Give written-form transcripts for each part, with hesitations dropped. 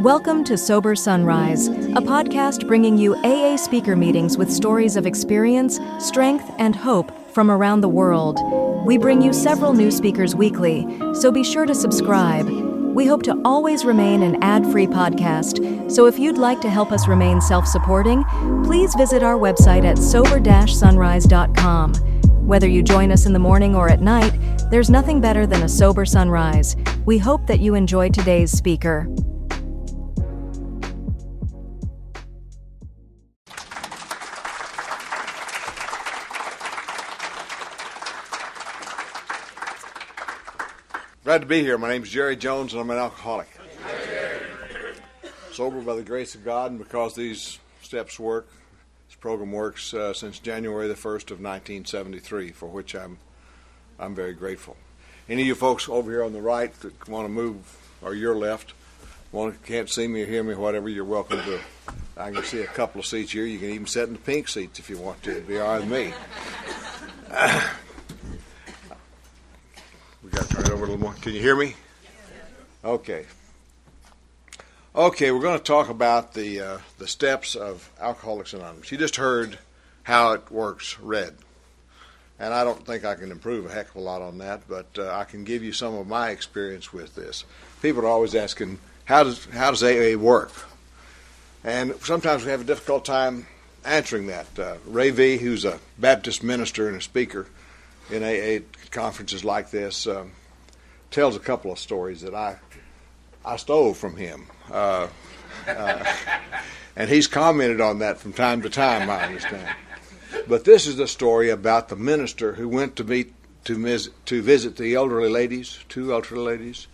Welcome to Sober Sunrise, a podcast bringing you AA speaker meetings with stories of experience, strength, and hope from around the world. We bring you several new speakers weekly, so be sure to subscribe. We hope to always remain an ad-free podcast, so if you'd like to help us remain self-supporting, please visit our website at sober-sunrise.com. Whether you join us in the morning or at night, there's nothing better than a sober sunrise. We hope that you enjoy today's speaker. Glad to be here. My name is Jerry Jones, and I'm an alcoholic. Sober by the grace of God, and because these steps work, this program works since January the 1st of 1973, for which I'm very grateful. Any of you folks over here on the right that want to move, or your left, can't see me or hear me, whatever, you're welcome to. I can see a couple of seats here. You can even sit in the pink seats if you want to. It'd be all right with me. We got to turn it over a little more. Can you hear me? Okay. Okay, we're going to talk about the steps of Alcoholics Anonymous. You just heard how it works read. And I don't think I can improve a heck of a lot on that, but I can give you some of my experience with this. People are always asking, how does AA work? And sometimes we have a difficult time answering that. Ray V., who's a Baptist minister and a speaker in AA conferences like this, tells a couple of stories that I stole from him. And he's commented on that from time to time, I understand. But this is the story about the minister who went to visit the elderly ladies, two elderly ladies,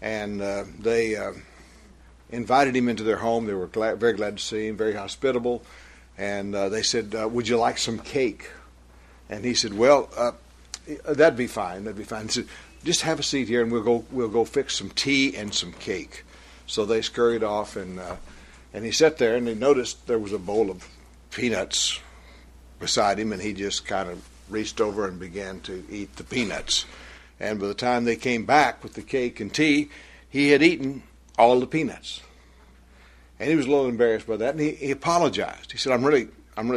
and they invited him into their home. They were very glad to see him, very hospitable, and they said, "Would you like some cake?" And he said, "Well, that'd be fine. That'd be fine." He said, "Just have a seat here, and we'll go fix some tea and some cake." So they scurried off, and he sat there, and he noticed there was a bowl of peanuts beside him, and he just kind of reached over and began to eat the peanuts. And by the time they came back with the cake and tea, he had eaten all the peanuts, and he was a little embarrassed by that, and he apologized. He said, "I'm really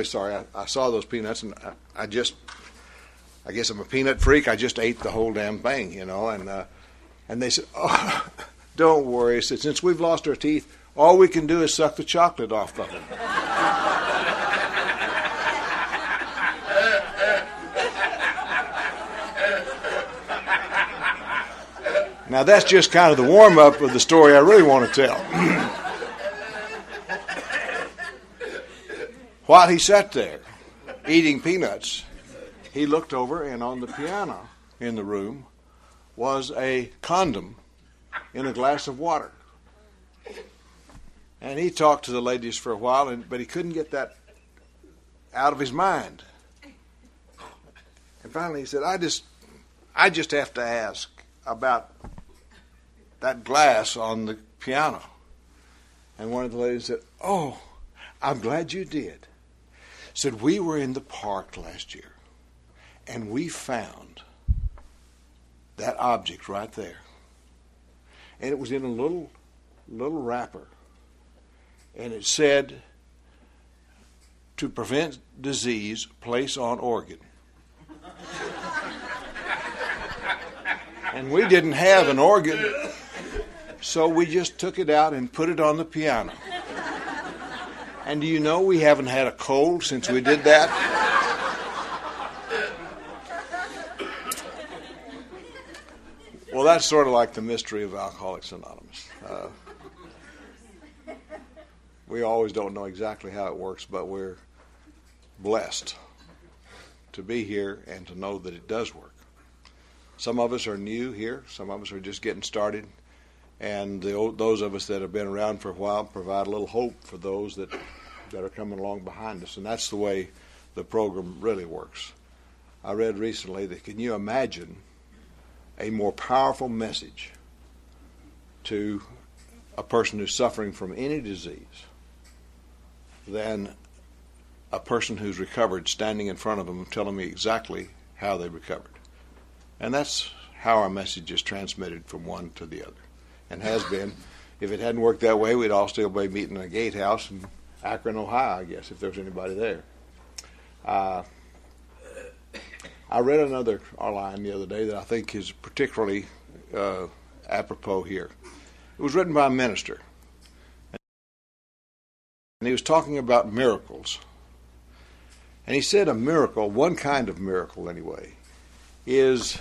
sorry. I saw those peanuts, and I guess I'm a peanut freak. I just ate the whole damn thing, you know." And they said, "Oh, don't worry." He said, "Since we've lost our teeth, all we can do is suck the chocolate off of them." Now that's just kind of the warm-up of the story I really want to tell. While he sat there eating peanuts, he looked over, and on the piano in the room was a condom in a glass of water. And he talked to the ladies for a while, but he couldn't get that out of his mind. And finally he said, I just have to ask about that glass on the piano." And one of the ladies said, "Oh, I'm glad you did." Said, "We were in the park last year, and we found that object right there. And it was in a little wrapper. And it said, 'To prevent disease, place on organ.' And we didn't have an organ, so we just took it out and put it on the piano. And do you know we haven't had a cold since we did that?" Well, that's sort of like the mystery of Alcoholics Anonymous. We always don't know exactly how it works, but we're blessed to be here and to know that it does work. Some of us are new here. Some of us are just getting started. And those of us that have been around for a while provide a little hope for those that are coming along behind us. And that's the way the program really works. I read recently that, can you imagine a more powerful message to a person who's suffering from any disease than a person who's recovered standing in front of them telling me exactly how they recovered? And that's how our message is transmitted from one to the other. and has been. If it hadn't worked that way, we'd all still be meeting in a gatehouse in Akron, Ohio, I guess, if there's anybody there. I read another line the other day that I think is particularly apropos here. It was written by a minister, and he was talking about miracles. And he said a miracle, one kind of miracle anyway, is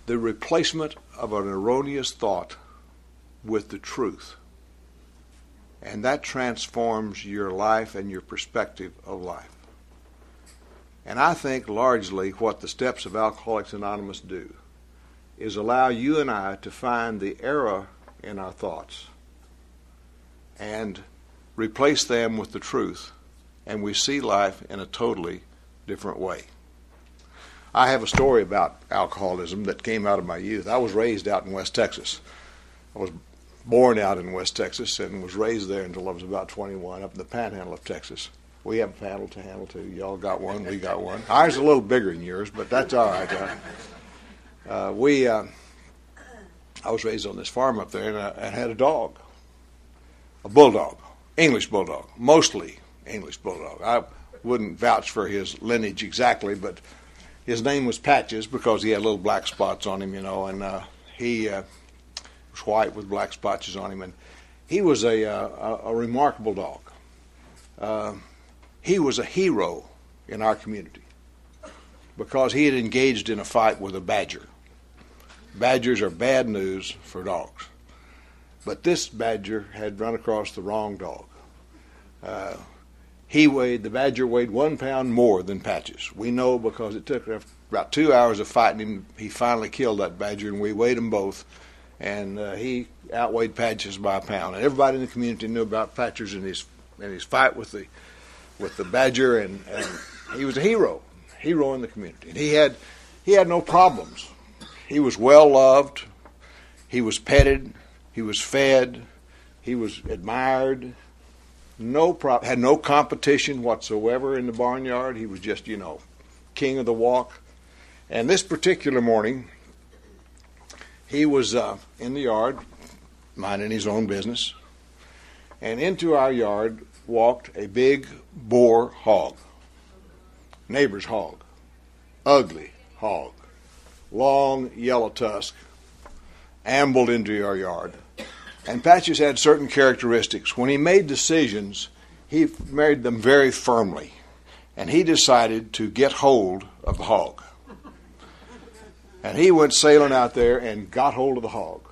the replacement of an erroneous thought with the truth. And that transforms your life and your perspective of life. And I think largely what the steps of Alcoholics Anonymous do is allow you and I to find the error in our thoughts and replace them with the truth, and we see life in a totally different way. I have a story about alcoholism that came out of my youth. I was raised out in West Texas. I was born out in West Texas and was raised there until I was about 21 up in the panhandle of Texas. We have a panhandle to handle too. Y'all got one, we got one. Ours is a little bigger than yours, but that's all right. I was raised on this farm up there, and I had a dog, a bulldog, English bulldog, mostly English bulldog. I wouldn't vouch for his lineage exactly, but his name was Patches because he had little black spots on him, and he was white with black spots on him, and he was a remarkable dog. He was a hero in our community because he had engaged in a fight with a badger. Badgers are bad news for dogs. But this badger had run across the wrong dog. The badger weighed 1 pound more than Patches. We know because it took about 2 hours of fighting him. He finally killed that badger, and we weighed them both. And he outweighed Patches by 1 pound. And everybody in the community knew about Patches and his fight with the badger, and he was a hero in the community. And he had no problems. He was well loved. He was petted. He was fed. He was admired. Had no competition whatsoever in the barnyard. He was just, king of the walk. And this particular morning, he was in the yard, minding his own business, and into our yard walked a big boar hog, neighbor's hog, ugly hog, long yellow tusk, ambled into our yard. And Patches had certain characteristics. When he made decisions, he made them very firmly, and he decided to get hold of the hog. And he went sailing out there and got hold of the hog.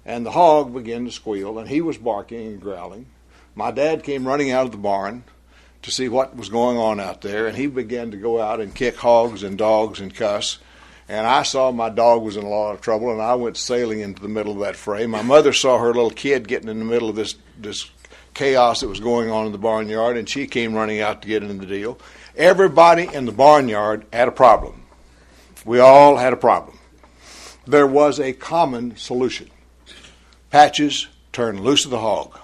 And the hog began to squeal, and he was barking and growling. My dad came running out of the barn to see what was going on out there, and he began to go out and kick hogs and dogs and cuss. And I saw my dog was in a lot of trouble, and I went sailing into the middle of that fray. My mother saw her little kid getting in the middle of this chaos that was going on in the barnyard, and she came running out to get into the deal. Everybody in the barnyard had a problem. We all had a problem. There was a common solution. Patches turned loose of the hog.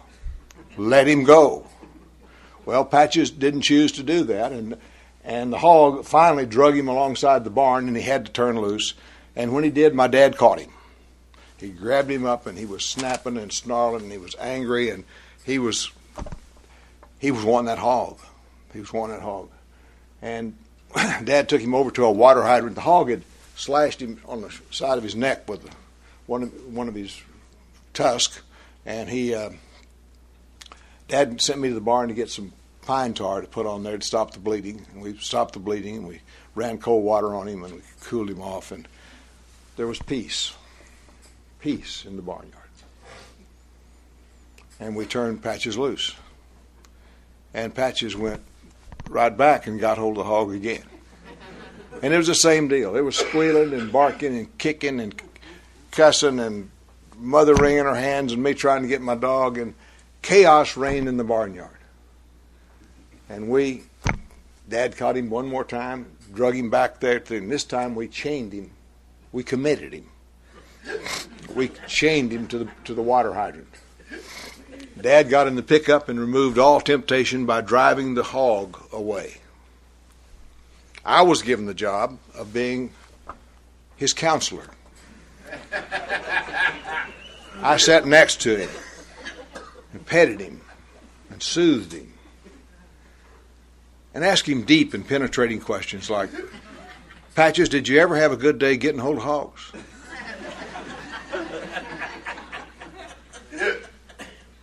Let him go. Well, Patches didn't choose to do that, and the hog finally drug him alongside the barn, and he had to turn loose. And when he did, my dad caught him. He grabbed him up, and he was snapping and snarling, and he was angry, and he was wanting that hog. He was wanting that hog. And Dad took him over to a water hydrant. The hog had slashed him on the side of his neck with one of his tusks, and Dad sent me to the barn to get some pine tar to put on there to stop the bleeding. And we stopped the bleeding, and we ran cold water on him, and we cooled him off, and there was peace in the barnyard. And we turned Patches loose. And Patches went right back and got hold of the hog again. And it was the same deal. It was squealing and barking and kicking and cussing, and mother wringing her hands and me trying to get my dog, and chaos reigned in the barnyard. And Dad caught him one more time, drug him back there, and this time we chained him. We committed him. We chained him to the water hydrant. Dad got in the pickup and removed all temptation by driving the hog away. I was given the job of being his counselor. I sat next to him and petted him and soothed him and asked him deep and penetrating questions like, Patches, did you ever have a good day getting hold of hogs?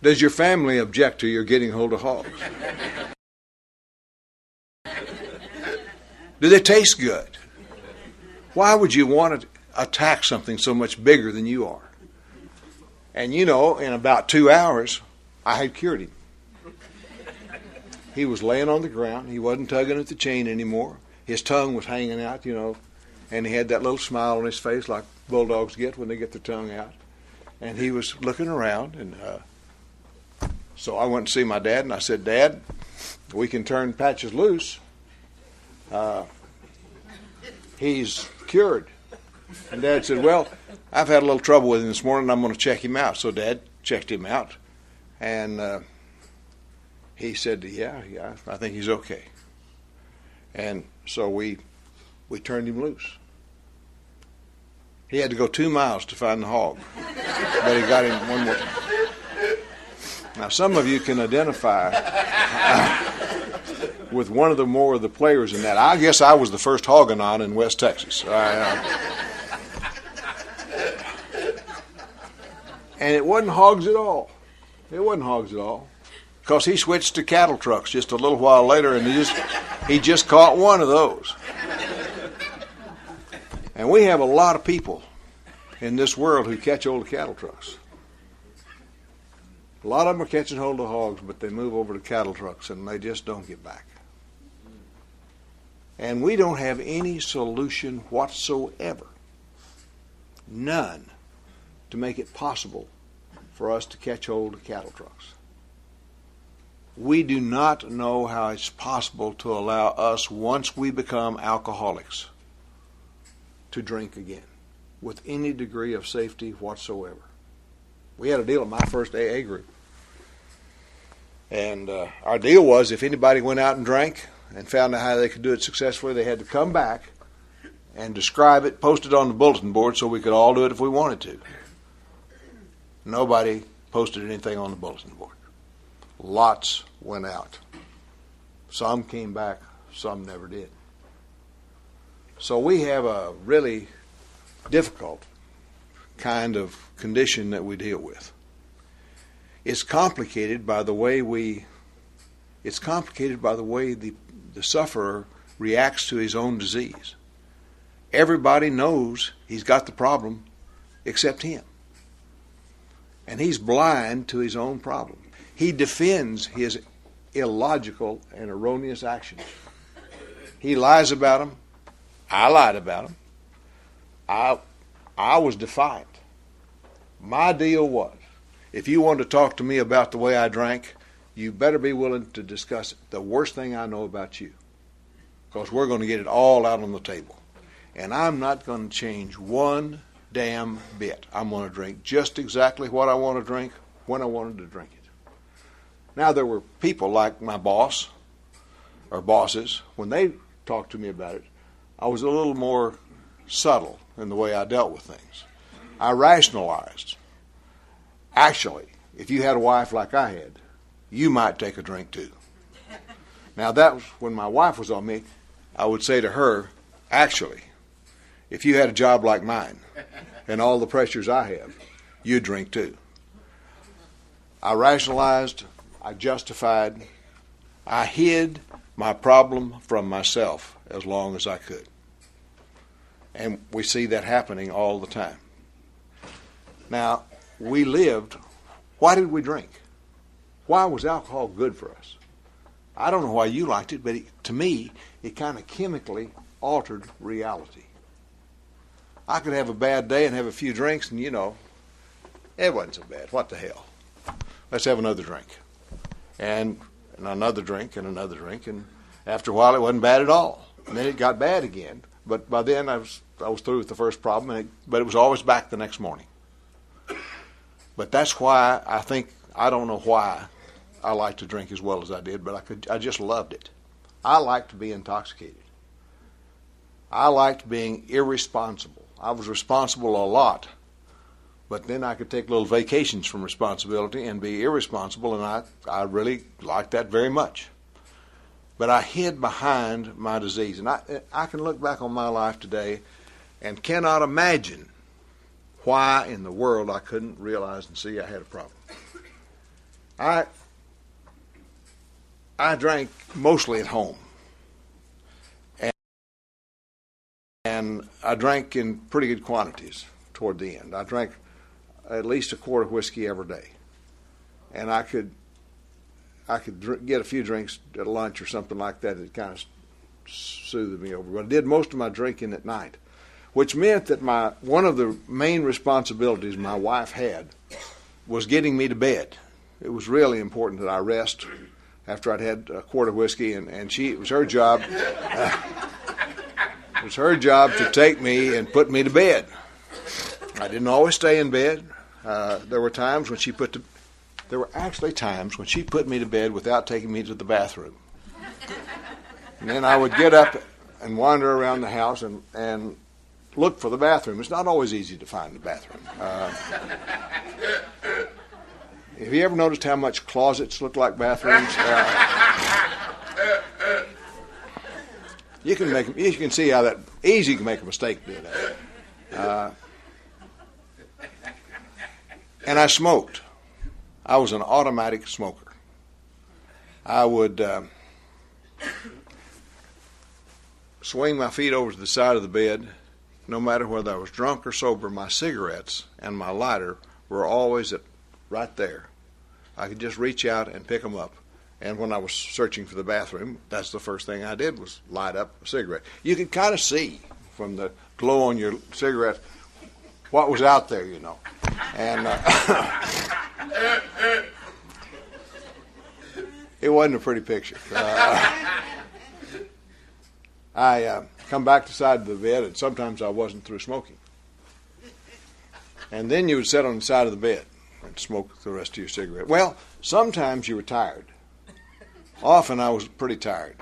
Does your family object to your getting hold of hogs? Do they taste good? Why would you want to attack something so much bigger than you are? And you know, in about 2 hours, I had cured him. He was laying on the ground. He wasn't tugging at the chain anymore. His tongue was hanging out, you know, and he had that little smile on his face like bulldogs get when they get their tongue out. And he was looking around, and so I went to see my dad, and I said, Dad, we can turn Patches loose. He's cured. And Dad said, well, I've had a little trouble with him this morning, and I'm going to check him out. So Dad checked him out, and he said, yeah, I think he's okay. And so we turned him loose. He had to go 2 miles to find the hog, but he got him one more time. Now, some of you can identify with one of the more of the players in that. I guess I was the first hoganon in West Texas. And it wasn't hogs at all. It wasn't hogs at all. Because he switched to cattle trucks just a little while later, and he just caught one of those. And we have a lot of people in this world who catch hold of cattle trucks. A lot of them are catching hold of hogs, but they move over to cattle trucks, and they just don't get back. And we don't have any solution whatsoever, none, to make it possible for us to catch hold of cattle trucks. We do not know how it's possible to allow us, once we become alcoholics, to drink again with any degree of safety whatsoever. We had a deal at my first AA group. And our deal was if anybody went out and drank and found out how they could do it successfully, they had to come back and describe it, post it on the bulletin board so we could all do it if we wanted to. Nobody posted anything on the bulletin board. Lots went out. Some came back, some never did. So we have a really difficult kind of condition that we deal with. It's complicated by the way the sufferer reacts to his own disease. Everybody knows he's got the problem except him. And he's blind to his own problem. He defends his illogical and erroneous actions. He lies about them. I lied about them. I was defiant. My deal was, if you want to talk to me about the way I drank, you better be willing to discuss the worst thing I know about you, because we're going to get it all out on the table. And I'm not going to change one damn bit. I'm going to drink just exactly what I want to drink when I wanted to drink it. Now, there were people like my boss or bosses, when they talked to me about it, I was a little more subtle in the way I dealt with things. I rationalized. Actually, if you had a wife like I had, you might take a drink too. Now, that was when my wife was on me, I would say to her, actually, if you had a job like mine and all the pressures I have, you'd drink too. I rationalized, I justified, I hid my problem from myself as long as I could. And we see that happening all the time. Now, we lived, why did we drink? Why was alcohol good for us? I don't know why you liked it, but to me, it kind of chemically altered reality. I could have a bad day and have a few drinks, and it wasn't so bad. What the hell? Let's have another drink. And another drink and another drink, and after a while it wasn't bad at all. And then it got bad again. But by then I was through with the first problem, but it was always back the next morning. But that's why I don't know why I liked to drink as well as I did, but I just loved it. I liked to be intoxicated. I liked being irresponsible. I was responsible a lot But then I could take little vacations from responsibility and be irresponsible, and I really liked that very much. But I hid behind my disease. And I can look back on my life today and cannot imagine why in the world I couldn't realize and see I had a problem. I drank mostly at home. And I drank in pretty good quantities toward the end. I drank at least a quart of whiskey every day. And I could get a few drinks at lunch or something like that. It kind of soothed me over. But I did most of my drinking at night, which meant that one of the main responsibilities my wife had was getting me to bed. It was really important that I rest after I'd had a quart of whiskey, and it was her job. It was her job to take me and put me to bed. I didn't always stay in bed. There were actually times when she put me to bed without taking me to the bathroom. And then I would get up and wander around the house and look for the bathroom. It's not always easy to find the bathroom. Have you ever noticed how much closets look like bathrooms? You can see how that easy can make a mistake doing that. And I smoked. I was an automatic smoker. I would swing my feet over to the side of the bed. No matter whether I was drunk or sober, my cigarettes and my lighter were always right there. I could just reach out and pick them up. And when I was searching for the bathroom, that's the first thing I did was light up a cigarette. You could kind of see from the glow on your cigarette what was out there, you know. And it wasn't a pretty picture. I come back to the side of the bed, and sometimes I wasn't through smoking. And then you would sit on the side of the bed and smoke the rest of your cigarette. Well, sometimes you were tired. Often I was pretty tired.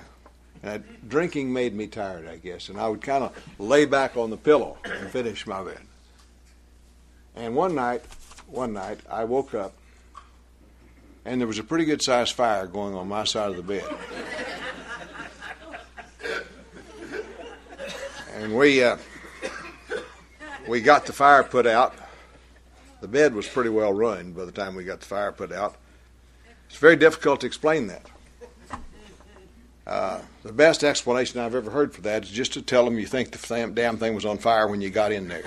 And drinking made me tired, I guess. And I would kind of lay back on the pillow and finish my bed. And one night, I woke up, and there was a pretty good-sized fire going on my side of the bed. And we got the fire put out. The bed was pretty well ruined by the time we got the fire put out. It's very difficult to explain that. The best explanation I've ever heard for that is just to tell them you think the damn thing was on fire when you got in there.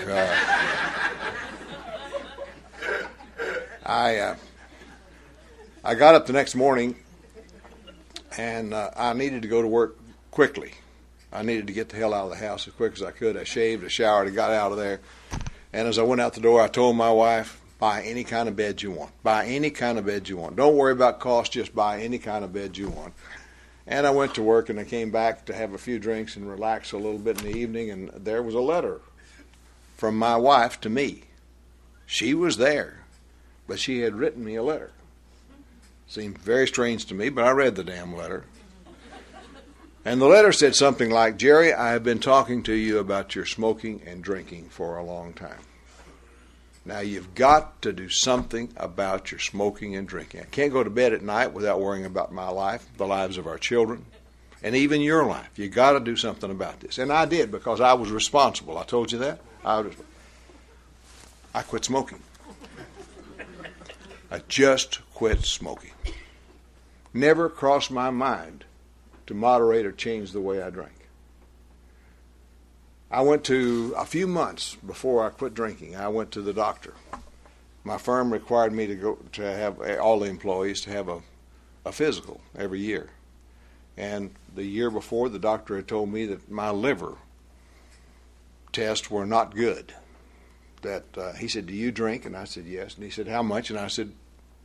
I got up the next morning, and I needed to go to work quickly. I needed to get the hell out of the house as quick as I could. I shaved, I showered, I got out of there. And as I went out the door, I told my wife, buy any kind of bed you want. Buy any kind of bed you want. Don't worry about cost, just buy any kind of bed you want. And I went to work, and I came back to have a few drinks and relax a little bit in the evening, and there was a letter from my wife to me. She was there, but she had written me a letter. Seemed very strange to me, but I read the damn letter. And the letter said something like, Jerry, I have been talking to you about your smoking and drinking for a long time. Now you've got to do something about your smoking and drinking. I can't go to bed at night without worrying about my life, the lives of our children, and even your life. You've got to do something about this. And I did, because I was responsible. I told you that. I quit smoking. I just quit smoking. Never crossed my mind to moderate or change the way I drank. I went to, a few months before I quit drinking, I went to the doctor. My firm required me to have all the employees to have a physical every year. And the year before, the doctor had told me that my liver tests were not good. That he said, do you drink? And I said, yes. And he said, how much? And I said,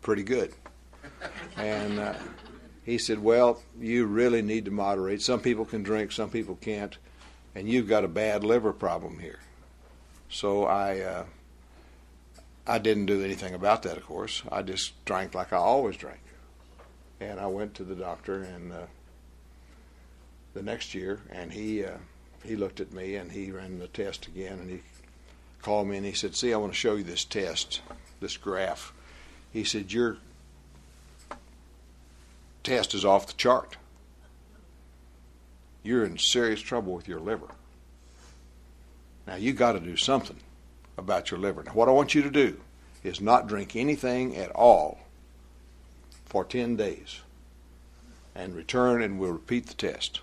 pretty good. And he said, well, you really need to moderate. Some people can drink, some people can't, and you've got a bad liver problem here. So I didn't do anything about that, of course. I just drank like I always drank. And I went to the doctor and the next year, and he looked at me, and he ran the test again, and he called me and he said, "See, I want to show you this test, this graph." He said, "Your test is off the chart. You're in serious trouble with your liver. Now, you got to do something about your liver. Now, what I want you to do is not drink anything at all for 10 days and return and we'll repeat the test."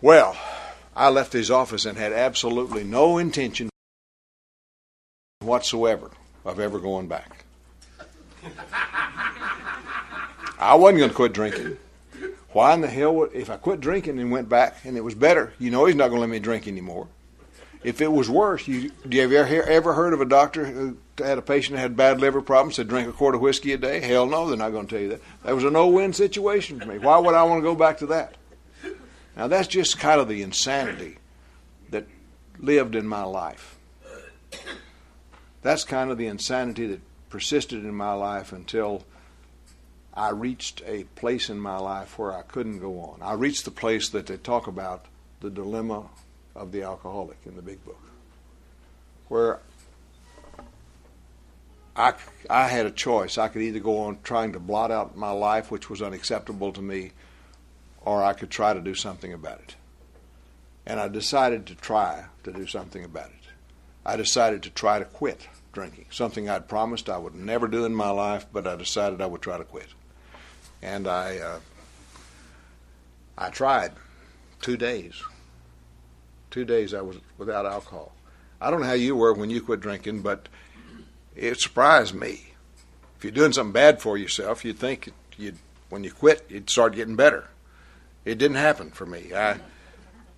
Well, I left his office and had absolutely no intention whatsoever of ever going back. I wasn't going to quit drinking. Why in the hell would, if I quit drinking and went back and it was better, he's not going to let me drink anymore. If it was worse, do you ever heard of a doctor who had a patient that had bad liver problems, said drink a quart of whiskey a day? Hell no, they're not going to tell you that. That was a no-win situation for me. Why would I want to go back to that? Now, that's just kind of the insanity that lived in my life. That's kind of the insanity that persisted in my life until I reached a place in my life where I couldn't go on. I reached the place that they talk about, the dilemma of the alcoholic in the big book, where I had a choice. I could either go on trying to blot out my life, which was unacceptable to me, or I could try to do something about it. And I decided to try to do something about it. I decided to try to quit drinking, something I'd promised I would never do in my life, but I decided I would try to quit. And I tried 2 days. 2 days I was without alcohol. I don't know how you were when you quit drinking, but it surprised me. If you're doing something bad for yourself, you'd think when you quit, you'd start getting better. It didn't happen for me.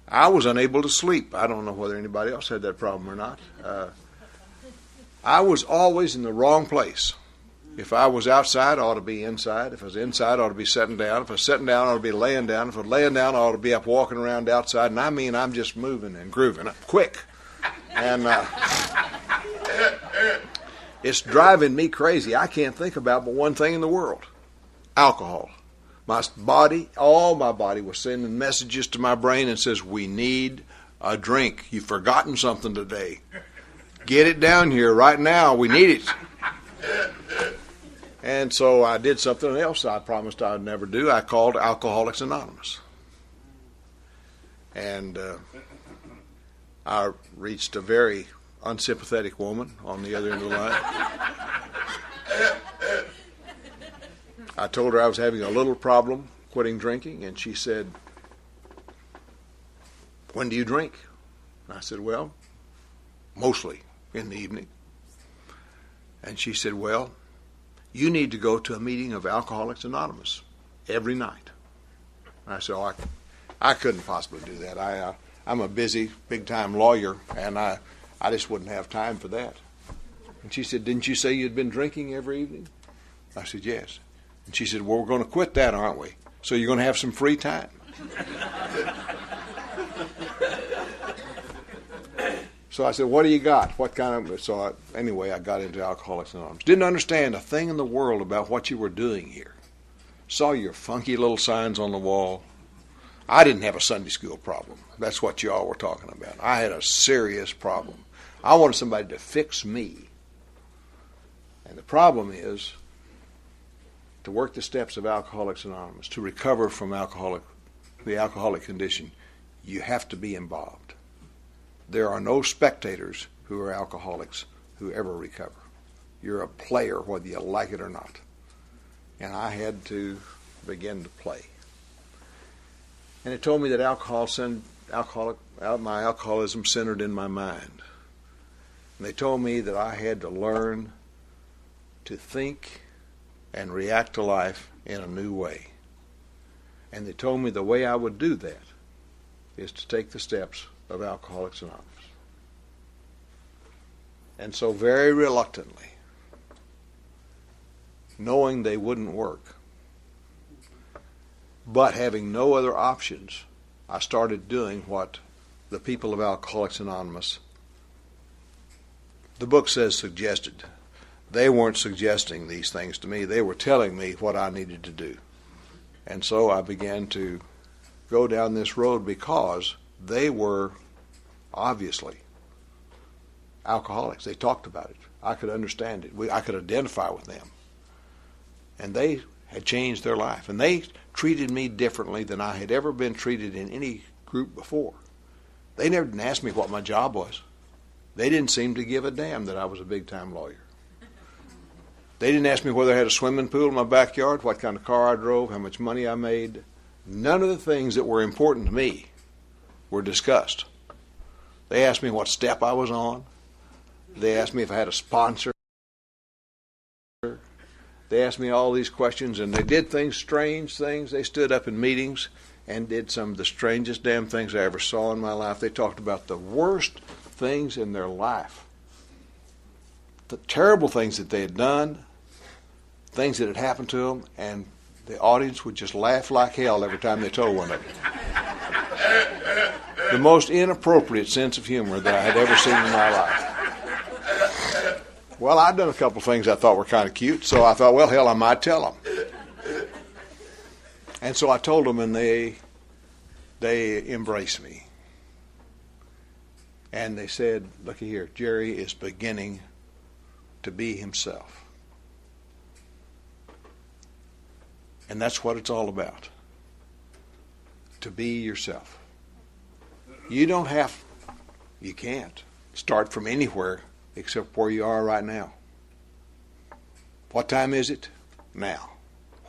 I was unable to sleep. I don't know whether anybody else had that problem or not. I was always in the wrong place. If I was outside, I ought to be inside. If I was inside, I ought to be sitting down. If I was sitting down, I ought to be laying down. If I was laying down, I ought to be up walking around outside. And I mean, I'm just moving and grooving quick. And it's driving me crazy. I can't think about but one thing in the world: alcohol. My body, all my body was sending messages to my brain and says, "We need a drink. You've forgotten something today. Get it down here right now. We need it." And so I did something else I promised I would never do. I called Alcoholics Anonymous. And I reached a very unsympathetic woman on the other end of the line. I told her I was having a little problem quitting drinking, and she said, "When do you drink?" And I said, "Well, mostly in the evening." And she said, "Well, you need to go to a meeting of Alcoholics Anonymous every night." And I said, "Oh, I couldn't possibly do that. I'm a busy, big-time lawyer, and I just wouldn't have time for that." And she said, "Didn't you say you'd been drinking every evening?" I said, "Yes." And she said, "Well, we're going to quit that, aren't we? So you're going to have some free time." So I said, "What do you got? What kind of..." So anyway, I got into Alcoholics Anonymous. Didn't understand a thing in the world about what you were doing here. Saw your funky little signs on the wall. I didn't have a Sunday school problem. That's what you all were talking about. I had a serious problem. I wanted somebody to fix me. And the problem is, to work the steps of Alcoholics Anonymous, to recover from the alcoholic condition, you have to be involved. There are no spectators who are alcoholics who ever recover. You're a player whether you like it or not. And I had to begin to play. And it told me that my alcoholism centered in my mind. And they told me that I had to learn to think and react to life in a new way. And they told me the way I would do that is to take the steps of Alcoholics Anonymous. And so very reluctantly, knowing they wouldn't work, but having no other options, I started doing what the people of Alcoholics Anonymous, the book says suggested. They weren't suggesting these things to me. They were telling me what I needed to do. And so I began to go down this road because they were obviously alcoholics. They talked about it. I could understand it. I could identify with them. And they had changed their life. And they treated me differently than I had ever been treated in any group before. They never didn't ask me what my job was. They didn't seem to give a damn that I was a big-time lawyer. They didn't ask me whether I had a swimming pool in my backyard, what kind of car I drove, how much money I made. None of the things that were important to me were discussed. They asked me what step I was on. They asked me if I had a sponsor. They asked me all these questions, and they did strange things. They stood up in meetings and did some of the strangest damn things I ever saw in my life. They talked about the worst things in their life, the terrible things that they had done, things that had happened to them, and the audience would just laugh like hell every time they told one of it. The most inappropriate sense of humor that I had ever seen in my life. Well, I'd done a couple of things I thought were kind of cute, so I thought, well, hell, I might tell them. And so I told them, and they embraced me. And they said, looky here, Jerry is beginning to be himself. And that's what it's all about. To be yourself. You can't start from anywhere except where you are right now. What time is it? Now.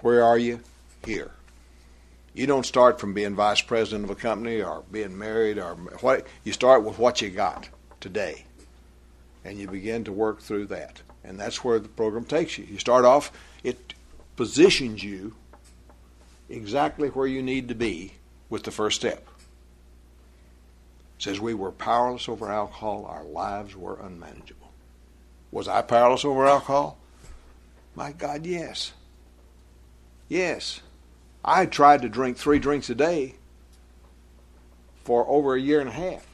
Where are you? Here. You don't start from being vice president of a company or being married or what. You start with what you got today. And you begin to work through that. And that's where the program takes you. You start off, it positions you exactly where you need to be with the first step. It says we were powerless over alcohol. Our lives were unmanageable. Was I powerless over alcohol? My God, yes. Yes. I had tried to drink 3 drinks a day for over a year and a half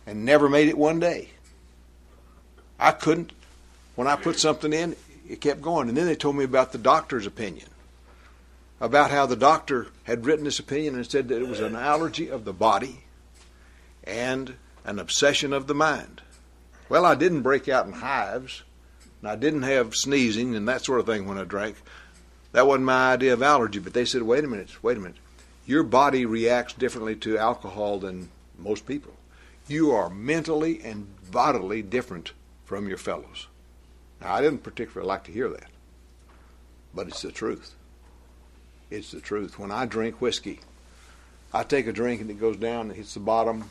and never made it one day. I couldn't. When I put something in, it kept going. And then they told me about the doctor's opinion, about how the doctor had written this opinion and said that it was an allergy of the body and an obsession of the mind. Well, I didn't break out in hives, and I didn't have sneezing and that sort of thing when I drank. That wasn't my idea of allergy, but they said, wait a minute. Your body reacts differently to alcohol than most people. You are mentally and bodily different from your fellows. Now, I didn't particularly like to hear that, but it's the truth. It's the truth. When I drink whiskey, I take a drink and it goes down and hits the bottom.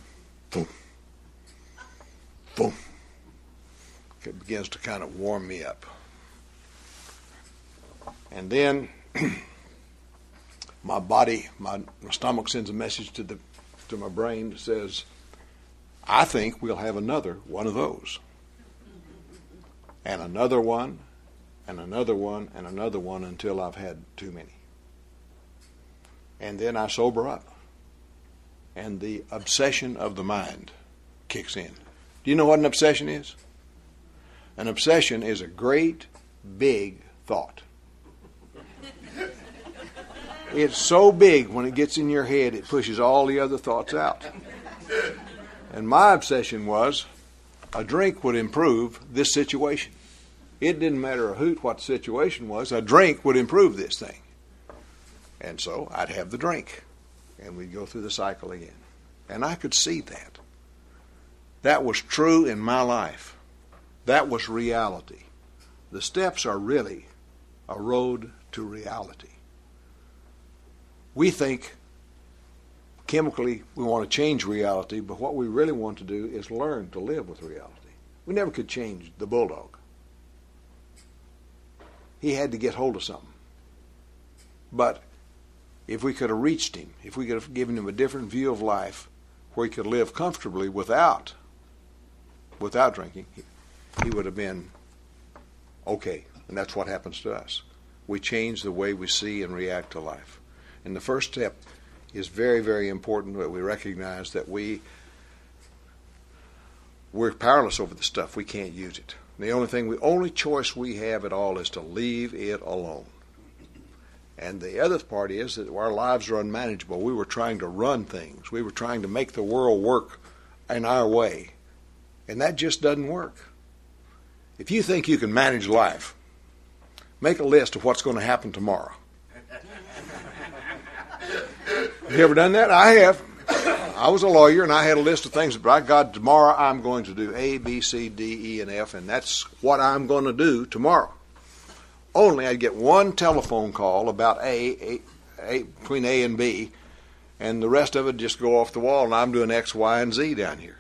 Boom. Boom. It begins to kind of warm me up. And then my body, my stomach sends a message to my brain that says, I think we'll have another one of those. And another one, and another one, and another one until I've had too many. And then I sober up. And the obsession of the mind kicks in. Do you know what an obsession is? An obsession is a great, big thought. It's so big when it gets in your head, it pushes all the other thoughts out. And my obsession was a drink would improve this situation. It didn't matter a hoot what the situation was. A drink would improve this thing. And so I'd have the drink. And we'd go through the cycle again. And I could see that. That was true in my life. That was reality. The steps are really a road to reality. We think chemically we want to change reality, but what we really want to do is learn to live with reality. We never could change the bulldog. He had to get hold of something. But if we could have reached him, if we could have given him a different view of life where he could live comfortably without drinking, he would have been okay. And that's what happens to us. We change the way we see and react to life. And the first step is very, very important, that we recognize that we're powerless over the stuff. We can't use it. The only choice we have at all is to leave it alone. And the other part is that our lives are unmanageable. We were trying to run things. We were trying to make the world work in our way. And that just doesn't work. If you think you can manage life, make a list of what's going to happen tomorrow. Have you ever done that? I have. I was a lawyer, and I had a list of things that, by God, tomorrow I'm going to do A, B, C, D, E, and F, and that's what I'm going to do tomorrow. Only I'd get one telephone call about A, between A and B, and the rest of it just go off the wall, and I'm doing X, Y, and Z down here.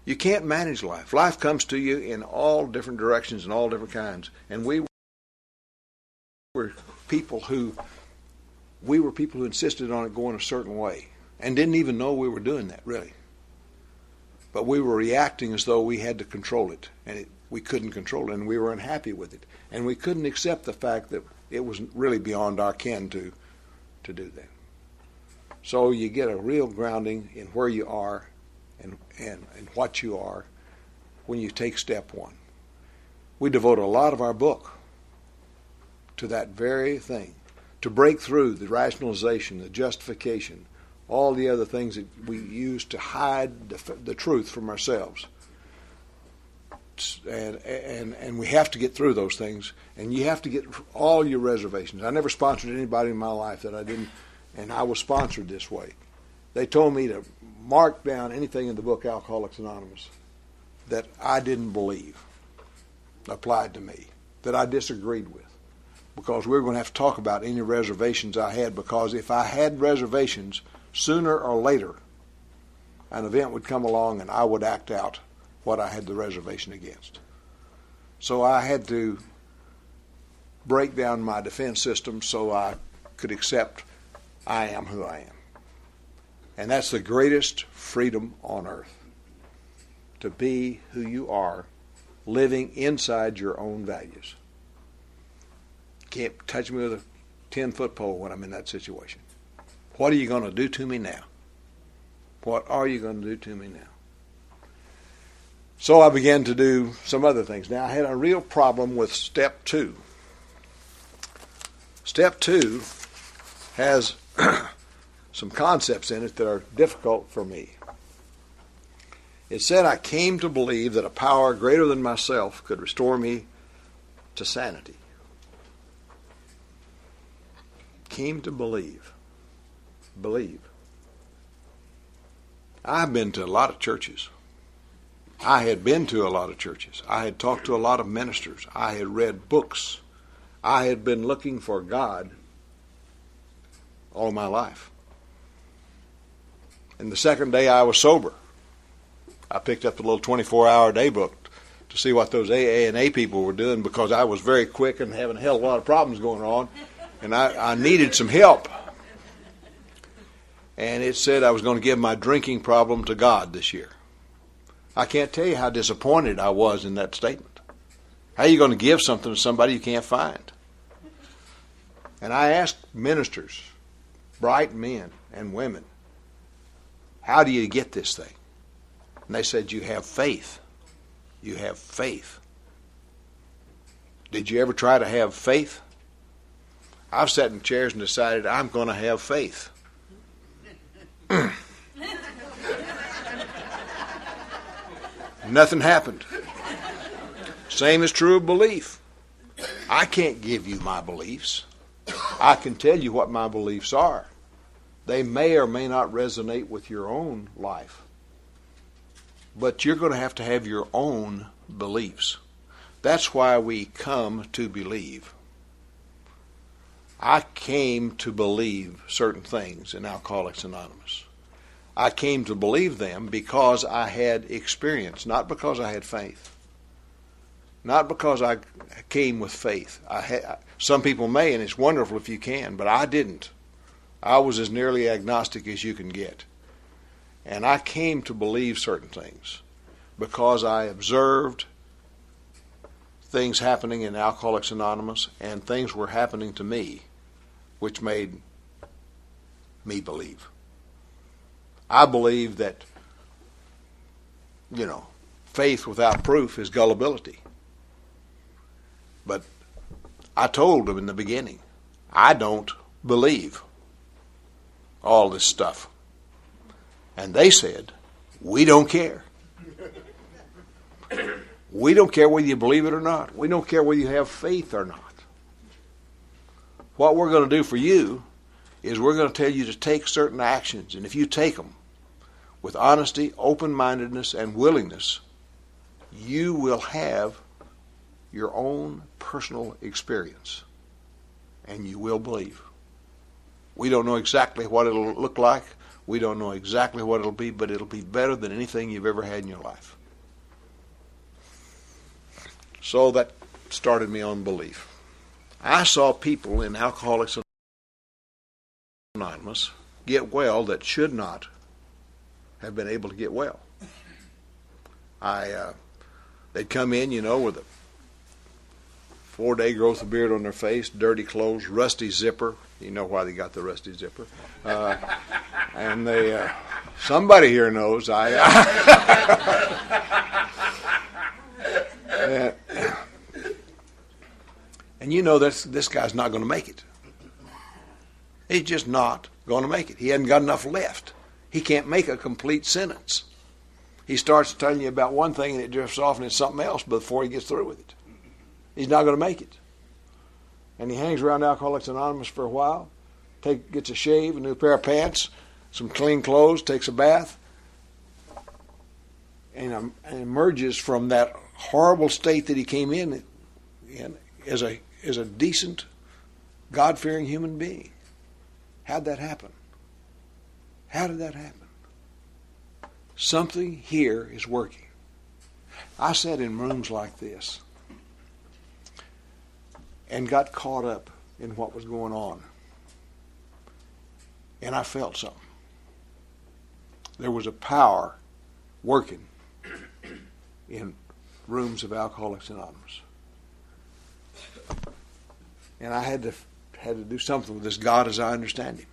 You can't manage life. Life comes to you in all different directions and all different kinds. And we were people who insisted on it going a certain way and didn't even know we were doing that, really. But we were reacting as though we had to control it, and we couldn't control it, and we were unhappy with it. And we couldn't accept the fact that it was really beyond our ken to do that. So you get a real grounding in where you are and what you are when you take step one. We devote a lot of our book to that very thing, to break through the rationalization, the justification, all the other things that we use to hide the truth from ourselves. And we have to get through those things, and you have to get all your reservations. I never sponsored anybody in my life that I didn't, and I was sponsored this way. They told me to mark down anything in the book Alcoholics Anonymous that I didn't believe applied to me, that I disagreed with, because we were going to have to talk about any reservations I had, because if I had reservations, sooner or later an event would come along and I would act out what I had the reservation against. So I had to break down my defense system so I could accept I am who I am. And that's the greatest freedom on earth, to be who you are, living inside your own values. Can't touch me with a 10-foot pole when I'm in that situation. What are you going to do to me now? What are you going to do to me now? So I began to do some other things. Now I had a real problem with step 2. Step 2 has some concepts in it that are difficult for me. It said I came to believe that a power greater than myself could restore me to sanity. Came to believe. Believe. I've been to a lot of churches. I had been to a lot of churches. I had talked to a lot of ministers. I had read books. I had been looking for God all my life. And the second day I was sober, I picked up the little 24-hour day book to see what those AA and A people were doing, because I was very quick and having a hell of a lot of problems going on, and I needed some help. And it said I was going to give my drinking problem to God this year. I can't tell you how disappointed I was in that statement. How are you going to give something to somebody you can't find? And I asked ministers, bright men and women, how do you get this thing? And they said, you have faith. You have faith. Did you ever try to have faith? I've sat in chairs and decided I'm going to have faith. Nothing happened. Same is true of belief. I can't give you my beliefs. I can tell you what my beliefs are. They may or may not resonate with your own life. But you're going to have your own beliefs. That's why we come to believe. I came to believe certain things in Alcoholics Anonymous. I came to believe them because I had experience, not because I had faith. Not because I came with faith. Some people may, and it's wonderful if you can, but I didn't. I was as nearly agnostic as you can get. And I came to believe certain things because I observed things happening in Alcoholics Anonymous, and things were happening to me which made me believe. I believe that, faith without proof is gullibility. But I told them in the beginning, I don't believe all this stuff. And they said, we don't care. We don't care whether you believe it or not. We don't care whether you have faith or not. What we're going to do for you is we're going to tell you to take certain actions, and if you take them with honesty, open-mindedness, and willingness, you will have your own personal experience, and you will believe. We don't know exactly what it'll look like. We don't know exactly what it'll be, but it'll be better than anything you've ever had in your life. So that started me on belief. I saw people in Alcoholics Anonymous get well that should not have been able to get well. They'd come in, with a 4-day growth of beard on their face, dirty clothes, rusty zipper. You know why they got the rusty zipper. And they, somebody here knows. And this guy's not going to make it. He's just not going to make it. He hasn't got enough left. He can't make a complete sentence. He starts telling you about one thing and it drifts off and it's something else before he gets through with it. He's not going to make it. And he hangs around Alcoholics Anonymous for a while, gets a shave, a new pair of pants, some clean clothes, takes a bath, and emerges from that horrible state that he came in as a decent, God-fearing human being. How'd that happen? How did that happen? Something here is working. I sat in rooms like this and got caught up in what was going on. And I felt something. There was a power working in rooms of Alcoholics Anonymous. And I had to do something with this God as I understand him.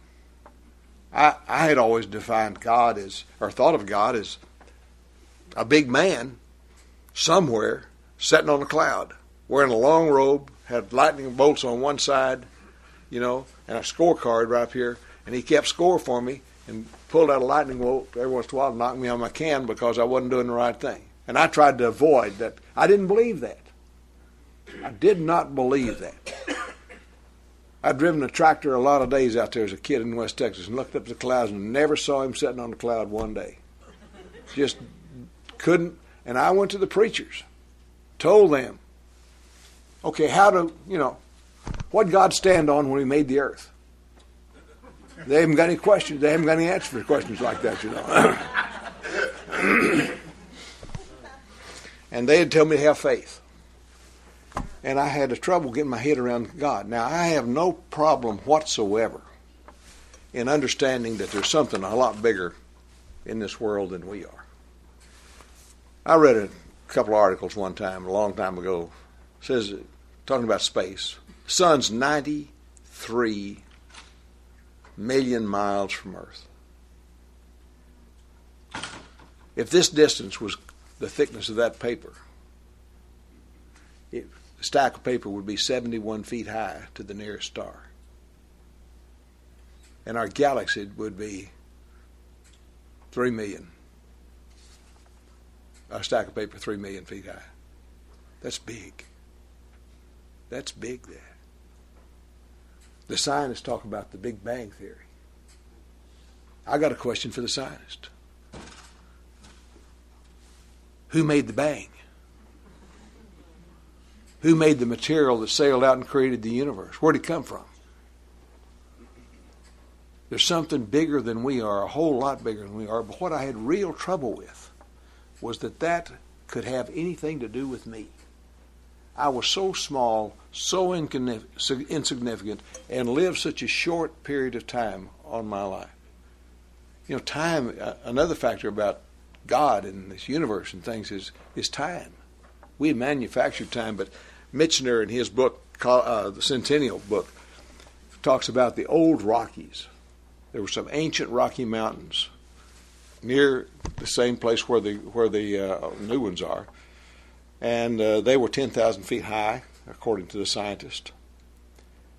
I had always defined God thought of God as a big man somewhere sitting on a cloud, wearing a long robe, had lightning bolts on one side, and a scorecard right up here, and he kept score for me and pulled out a lightning bolt every once in a while and knocked me on my can because I wasn't doing the right thing. And I tried to avoid that. I didn't believe that. I did not believe that. I'd driven a tractor a lot of days out there as a kid in West Texas and looked up at the clouds and never saw him sitting on the cloud one day. Just couldn't. And I went to the preachers, told them, okay, what'd God stand on when he made the earth? They haven't got any questions. They haven't got any answers for questions like that, And they'd tell me to have faith. And I had trouble getting my head around God. Now, I have no problem whatsoever in understanding that there's something a lot bigger in this world than we are. I read a couple of articles one time, a long time ago, says, talking about space, the sun's 93 million miles from Earth. If this distance was the thickness of that paper, the stack of paper would be 71 feet high to the nearest star. And our galaxy would be 3 million. A stack of paper 3 million feet high. That's big. That's big there. The scientists talk about the Big Bang Theory. I got a question for the scientist. Who made the bang? Who made the material that sailed out and created the universe? Where'd it come from? There's something bigger than we are, a whole lot bigger than we are. But what I had real trouble with was that could have anything to do with me. I was so small, so insignificant, and lived such a short period of time on my life. Time, another factor about God and this universe and things is time. We manufactured time, but Michener in his book, the Centennial book, talks about the old Rockies. There were some ancient Rocky Mountains near the same place where the new ones are, and they were 10,000 feet high, according to the scientist,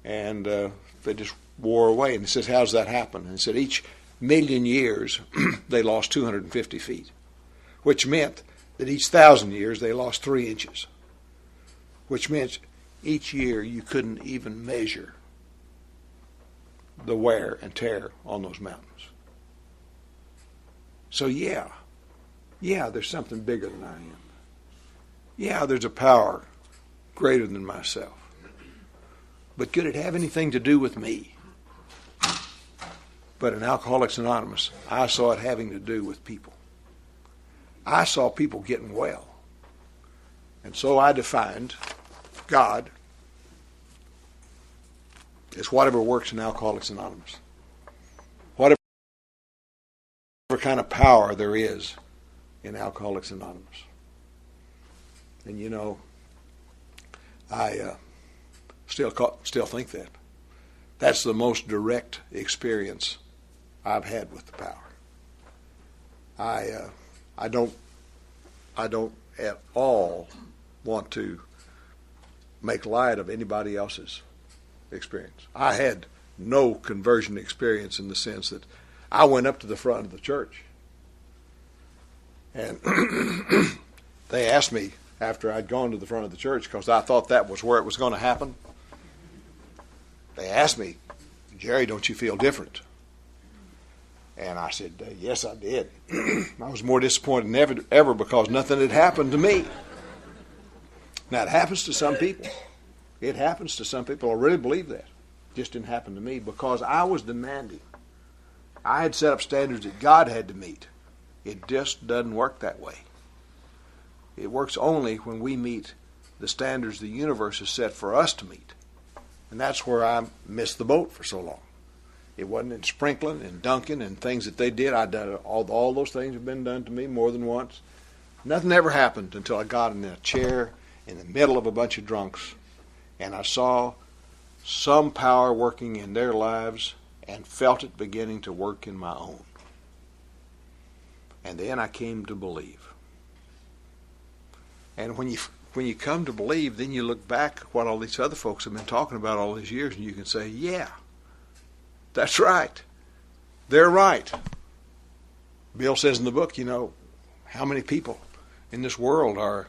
and they just wore away. And he says, "How does that happen?" And he said, each million years they lost 250 feet. which meant that each 1,000 years they lost 3 inches, which meant each year you couldn't even measure the wear and tear on those mountains. So yeah, there's something bigger than I am. Yeah, there's a power greater than myself. But could it have anything to do with me? But in Alcoholics Anonymous, I saw it having to do with people. I saw people getting well. And so I defined God as whatever works in Alcoholics Anonymous. Whatever kind of power there is in Alcoholics Anonymous. And you know, I still think that. That's the most direct experience I've had with the power. I don't at all want to make light of anybody else's experience. I had no conversion experience in the sense that I went up to the front of the church and they asked me after I'd gone to the front of the church, because I thought that was where it was going to happen. They asked me, Jerry, don't you feel different? And I said, yes, I did. I was more disappointed than ever because nothing had happened to me. Now, it happens to some people. It happens to some people. I really believe that. It just didn't happen to me because I was demanding. I had set up standards that God had to meet. It just doesn't work that way. It works only when we meet the standards the universe has set for us to meet. And that's where I missed the boat for so long. It wasn't in sprinkling and dunking and things that they did. I done all those things have been done to me more than once. Nothing ever happened until I got in a chair in the middle of a bunch of drunks and I saw some power working in their lives and felt it beginning to work in my own. And then I came to believe. And when you come to believe, then you look back at what all these other folks have been talking about all these years, and you can say, yeah, that's right. They're right. Bill says in the book, you know, how many people in this world are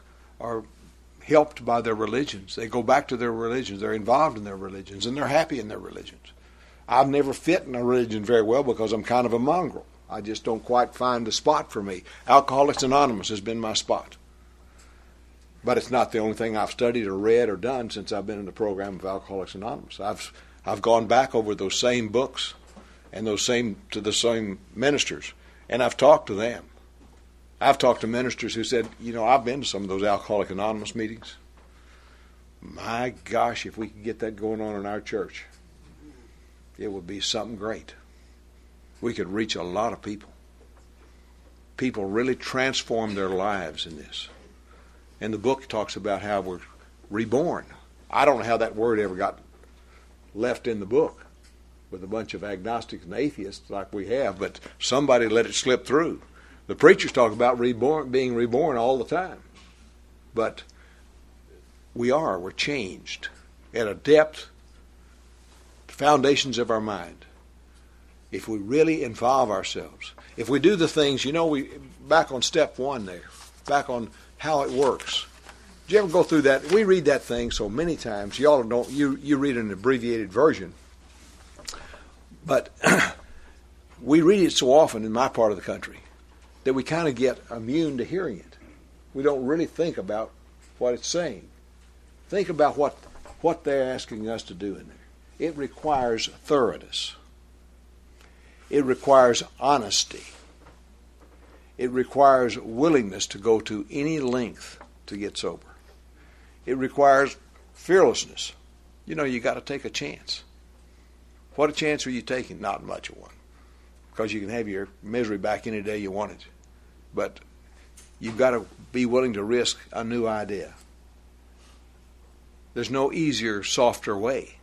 helped by their religions. They go back to their religions. They're involved in their religions, and they're happy in their religions. I've never fit in a religion very well because I'm kind of a mongrel. I just don't quite find a spot for me. Alcoholics Anonymous has been my spot. But it's not the only thing I've studied or read or done since I've been in the program of Alcoholics Anonymous. I've gone back over those same books and the same ministers, and I've talked to them. I've talked to ministers who said, you know, I've been to some of those Alcoholics Anonymous meetings. My gosh, if we could get that going on in our church, it would be something great. We could reach a lot of people. People really transform their lives in this. And the book talks about how we're reborn. I don't know how that word ever got left in the book with a bunch of agnostics and atheists like we have, but somebody let it slip through. The preachers talk about being reborn all the time. But we're changed at a depth, foundations of our mind. If we really involve ourselves, if we do the things, you know, back on step one there, back on how it works. Did you ever go through that? We read that thing so many times. Y'all don't. You read an abbreviated version, but we read it so often in my part of the country that we kind of get immune to hearing it. We don't really think about what it's saying. Think about what they're asking us to do in there. It requires thoroughness. It requires honesty. It requires willingness to go to any length to get sober. It requires fearlessness. You know, you got to take a chance. What a chance are you taking? Not much of one. Because you can have your misery back any day you want it. But you've got to be willing to risk a new idea. There's no easier, softer way.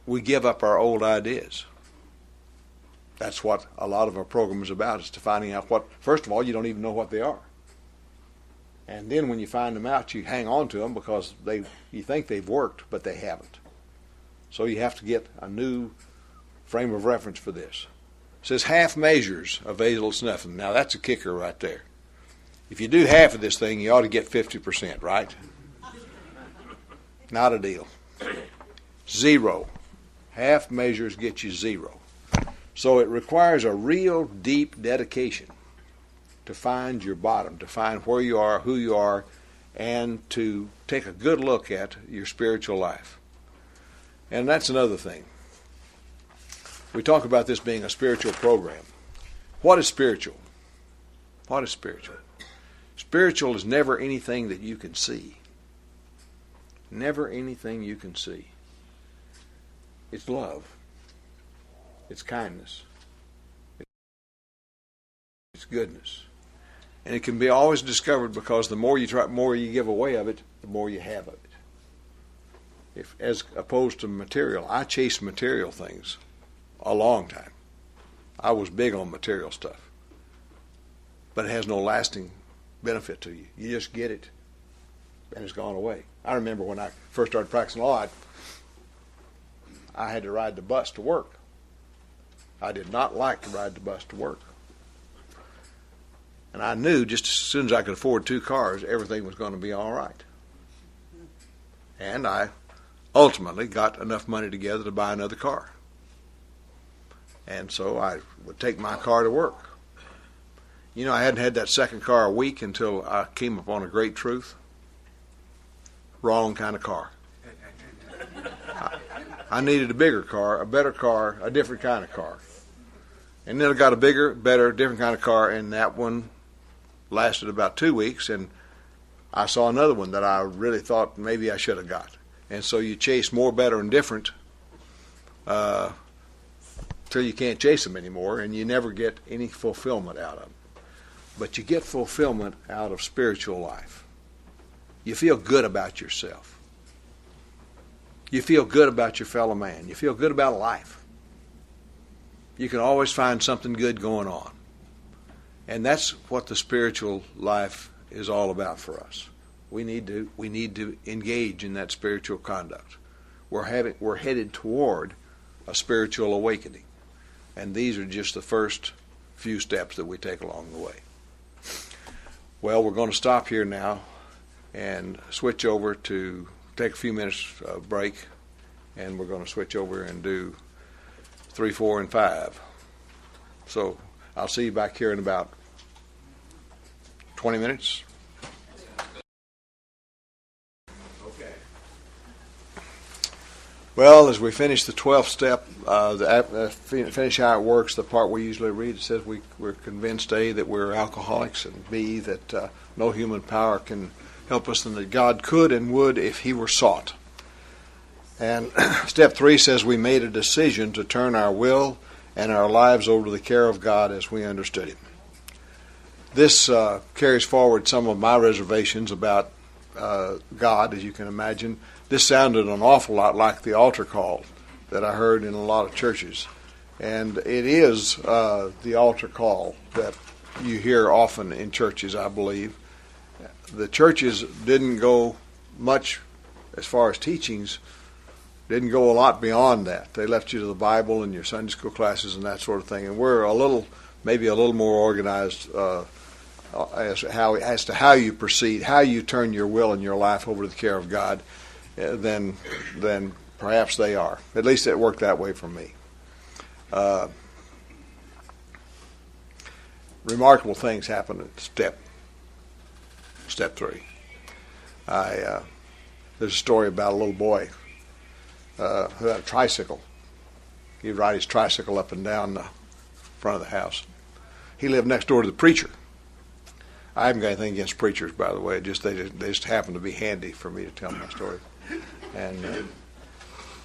We give up our old ideas. That's what a lot of our program is about, is to finding out what, first of all, you don't even know what they are. And then when you find them out, you hang on to them because you think they've worked, but they haven't. So you have to get a new frame of reference for this. says half measures of avails nothing. Now that's a kicker right there. If you do half of this thing, you ought to get 50%, right? Not a deal. Zero. Half measures get you zero. So it requires a real deep dedication to find your bottom, to find where you are, who you are, and to take a good look at your spiritual life. And that's another thing. We talk about this being a spiritual program. What is spiritual? What is spiritual? Spiritual is never anything that you can see. Never anything you can see. It's love. It's kindness. It's goodness. And it can be always discovered because the more you try, more you give away of it, the more you have of it. If, as opposed to material, I chased material things a long time. I was big on material stuff. But it has no lasting benefit to you. You just get it, and it's gone away. I remember when I first started practicing law, I had to ride the bus to work. I did not like to ride the bus to work. And I knew just as soon as I could afford 2 cars, everything was going to be all right. And I ultimately got enough money together to buy another car. And so I would take my car to work. You know, I hadn't had that second car a week until I came upon a great truth. Wrong kind of car. I needed a bigger car, a better car, a different kind of car. And then I got a bigger, better, different kind of car, and that one lasted about 2 weeks, and I saw another one that I really thought maybe I should have got. And so you chase more, better, and different till you can't chase them anymore, and you never get any fulfillment out of them. But you get fulfillment out of spiritual life. You feel good about yourself. You feel good about your fellow man. You feel good about life. You can always find something good going on. And that's what the spiritual life is all about for us. We need to engage in that spiritual conduct. We're headed toward a spiritual awakening. And these are just the first few steps that we take along the way. Well, we're going to stop here now and switch over to take a few minutes break, and we're going to switch over and do 3, 4, and 5. So I'll see you back here in about 20 minutes. Okay. Well, as we finish the 12th step, finish how it works, the part we usually read, it says we're convinced, A, that we're alcoholics, and B, that no human power can help us, and that God could and would if he were sought. And step 3 says we made a decision to turn our will and our lives over to the care of God as we understood him. This carries forward some of my reservations about God, as you can imagine. This sounded an awful lot like the altar call that I heard in a lot of churches. And it is the altar call that you hear often in churches, I believe. The churches didn't go much as far as teachings, didn't go a lot beyond that. They left you to the Bible and your Sunday school classes and that sort of thing. And we're maybe a little more organized as to how you proceed, how you turn your will and your life over to the care of God than perhaps they are. At least it worked that way for me. Remarkable things happen at step 3. There's a story about a little boy who had a tricycle. He'd ride his tricycle up and down the front of the house. He lived next door to the preacher. I haven't got anything against preachers, by the way. They just happen to be handy for me to tell my story. And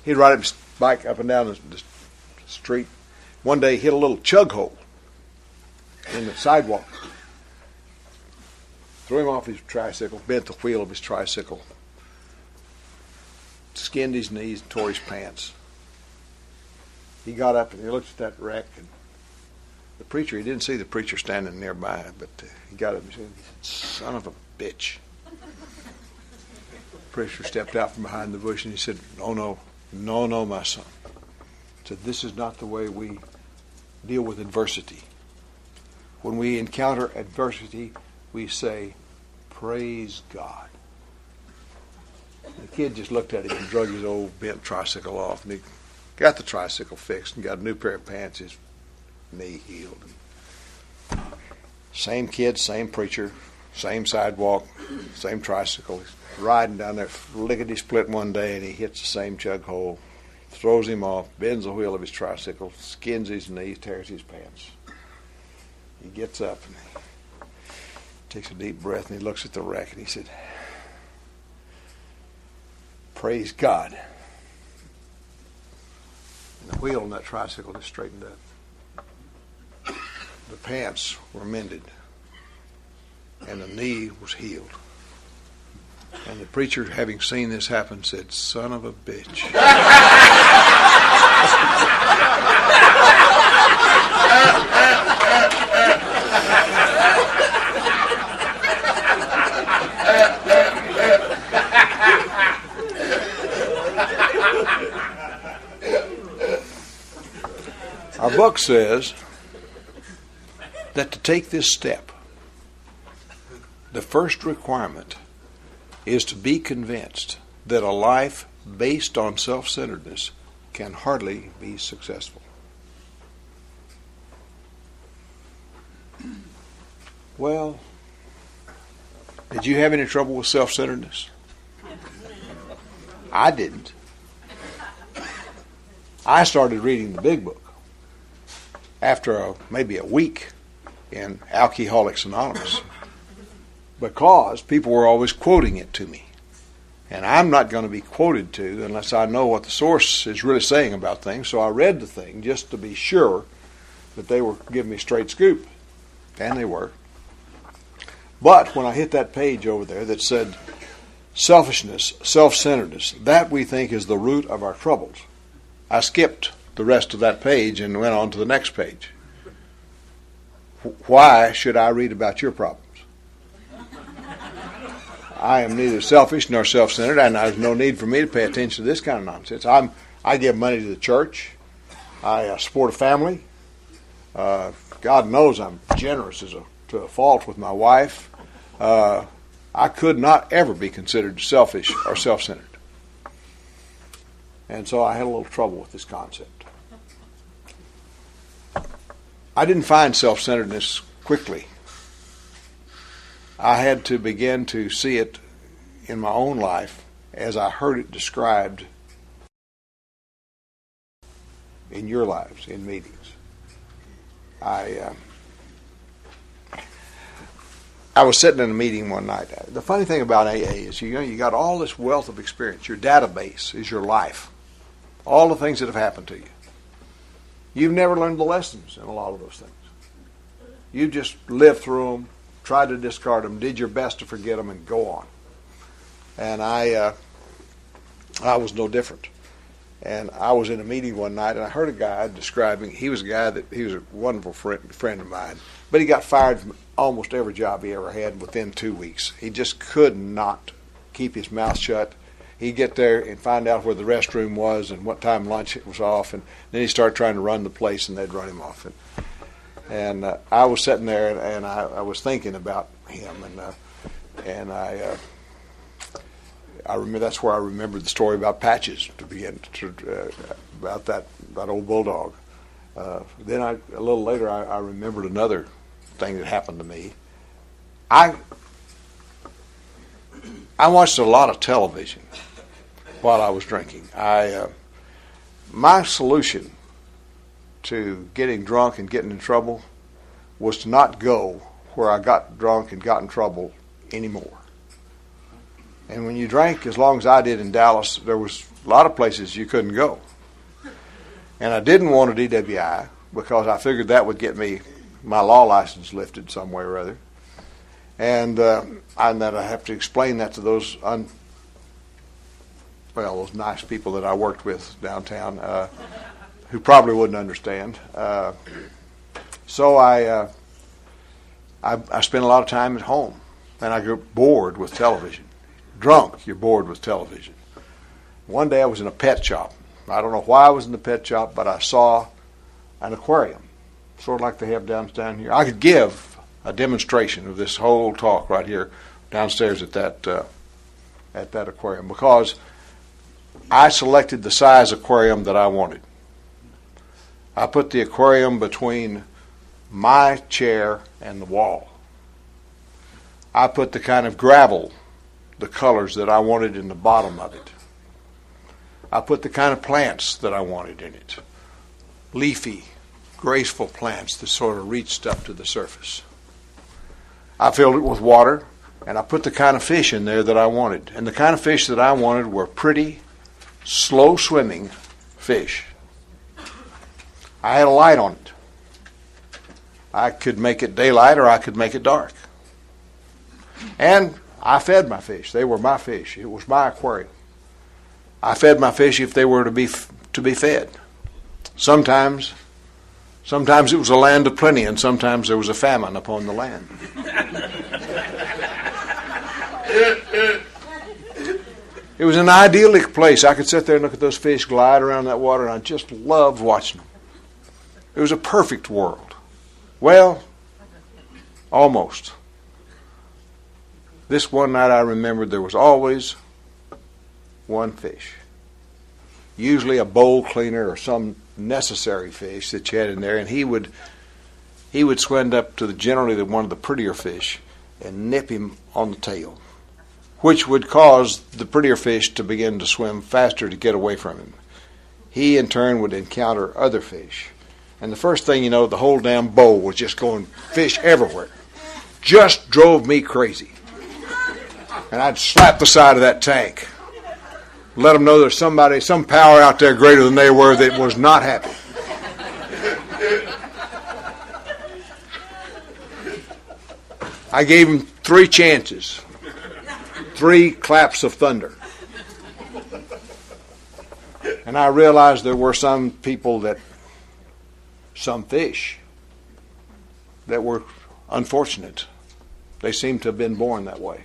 he'd ride his bike up and down the street. One day, he hit a little chug hole in the sidewalk. Threw him off his tricycle, bent the wheel of his tricycle, skinned his knees, and tore his pants. He got up and he looked at that wreck, and the preacher, he didn't see the preacher standing nearby, but he got up and said, "Son of a bitch." The preacher stepped out from behind the bush and he said, no, my son. He said, "This is not the way we deal with adversity. When we encounter adversity, we say, "Praise God." The kid just looked at him and drug his old bent tricycle off, and he got the tricycle fixed and got a new pair of pants. His knee healed. Same kid, same preacher, same sidewalk, same tricycle. He's riding down there lickety-split one day, and he hits the same chug hole, throws him off, bends the wheel of his tricycle, skins his knee, tears his pants. He gets up and he takes a deep breath, and he looks at the wreck, and he said, "Praise God." And the wheel on that tricycle just straightened up. The pants were mended, and the knee was healed. And the preacher, having seen this happen, said, "Son of a bitch." Our book says that to take this step, the first requirement is to be convinced that a life based on self-centeredness can hardly be successful. Well, did you have any trouble with self-centeredness? I didn't. I started reading the big book after maybe a week in Alcoholics Anonymous, because people were always quoting it to me. And I'm not going to be quoted to unless I know what the source is really saying about things. So I read the thing just to be sure that they were giving me straight scoop. And they were. But when I hit that page over there that said, selfishness, self-centeredness, that we think is the root of our troubles, I skipped the rest of that page and went on to the next page. Why should I read about your problems? I am neither selfish nor self-centered, and there's no need for me to pay attention to this kind of nonsense. I give money to the church. I support a family. God knows I'm generous to a fault with my wife. I could not ever be considered selfish or self-centered. And so I had a little trouble with this concept. I didn't find self-centeredness quickly. I had to begin to see it in my own life as I heard it described in your lives, in meetings. I was sitting in a meeting one night. The funny thing about AA is you got all this wealth of experience. Your database is your life. All the things that have happened to you. You've never learned the lessons in a lot of those things. You just lived through them, tried to discard them, did your best to forget them, and go on. And I was no different. And I was in a meeting one night, and I heard a guy describing, he was a wonderful friend of mine, but he got fired from almost every job he ever had within 2 weeks. He just could not keep his mouth shut. He'd get there and find out where the restroom was and what time lunch it was off, and then he'd start trying to run the place, and they'd run him off. And I was sitting there, and I was thinking about him, and I remember, that's where I remembered the story about Patches to begin about that old bulldog. Then a little later I remembered another thing that happened to me. I watched a lot of television while I was drinking. My solution to getting drunk and getting in trouble was to not go where I got drunk and got in trouble anymore. And when you drank as long as I did in Dallas, there was a lot of places you couldn't go. And I didn't want a DWI because I figured that would get me my law license lifted some way or other. And that I have to explain that to those those nice people that I worked with downtown who probably wouldn't understand. So I spent a lot of time at home, and I got bored with television. Drunk, you're bored with television. One day I was in a pet shop. I don't know why I was in the pet shop, but I saw an aquarium. sort of like they have down here. I could give a demonstration of this whole talk right here downstairs at that aquarium, because I selected the size aquarium that I wanted. I put the aquarium between my chair and the wall. I put the kind of gravel, the colors that I wanted in the bottom of it. I put the kind of plants that I wanted in it. Leafy, graceful plants that sort of reached up to the surface. I filled it with water, and I put the kind of fish in there that I wanted. And the kind of fish that I wanted were pretty, slow-swimming fish. I had a light on it. I could make it daylight or I could make it dark. And I fed my fish. They were my fish. It was my aquarium. I fed my fish if they were to be fed. Sometimes it was a land of plenty, and sometimes there was a famine upon the land. It was an idyllic place. I could sit there and look at those fish glide around that water, and I just loved watching them. It was a perfect world. Well, almost. This one night I remembered there was always one fish. Usually a bowl cleaner or some necessary fish that you had in there, and he would swim up to generally one of the prettier fish and nip him on the tail, which would cause the prettier fish to begin to swim faster to get away from him. He in turn would encounter other fish, and the first thing you know, the whole damn bowl was just going fish everywhere. Just drove me crazy. And I'd slap the side of that tank, let them know there's some power out there greater than they were that was not happy. I gave them 3 chances, 3 claps of thunder. And I realized there were some fish that were unfortunate. They seemed to have been born that way.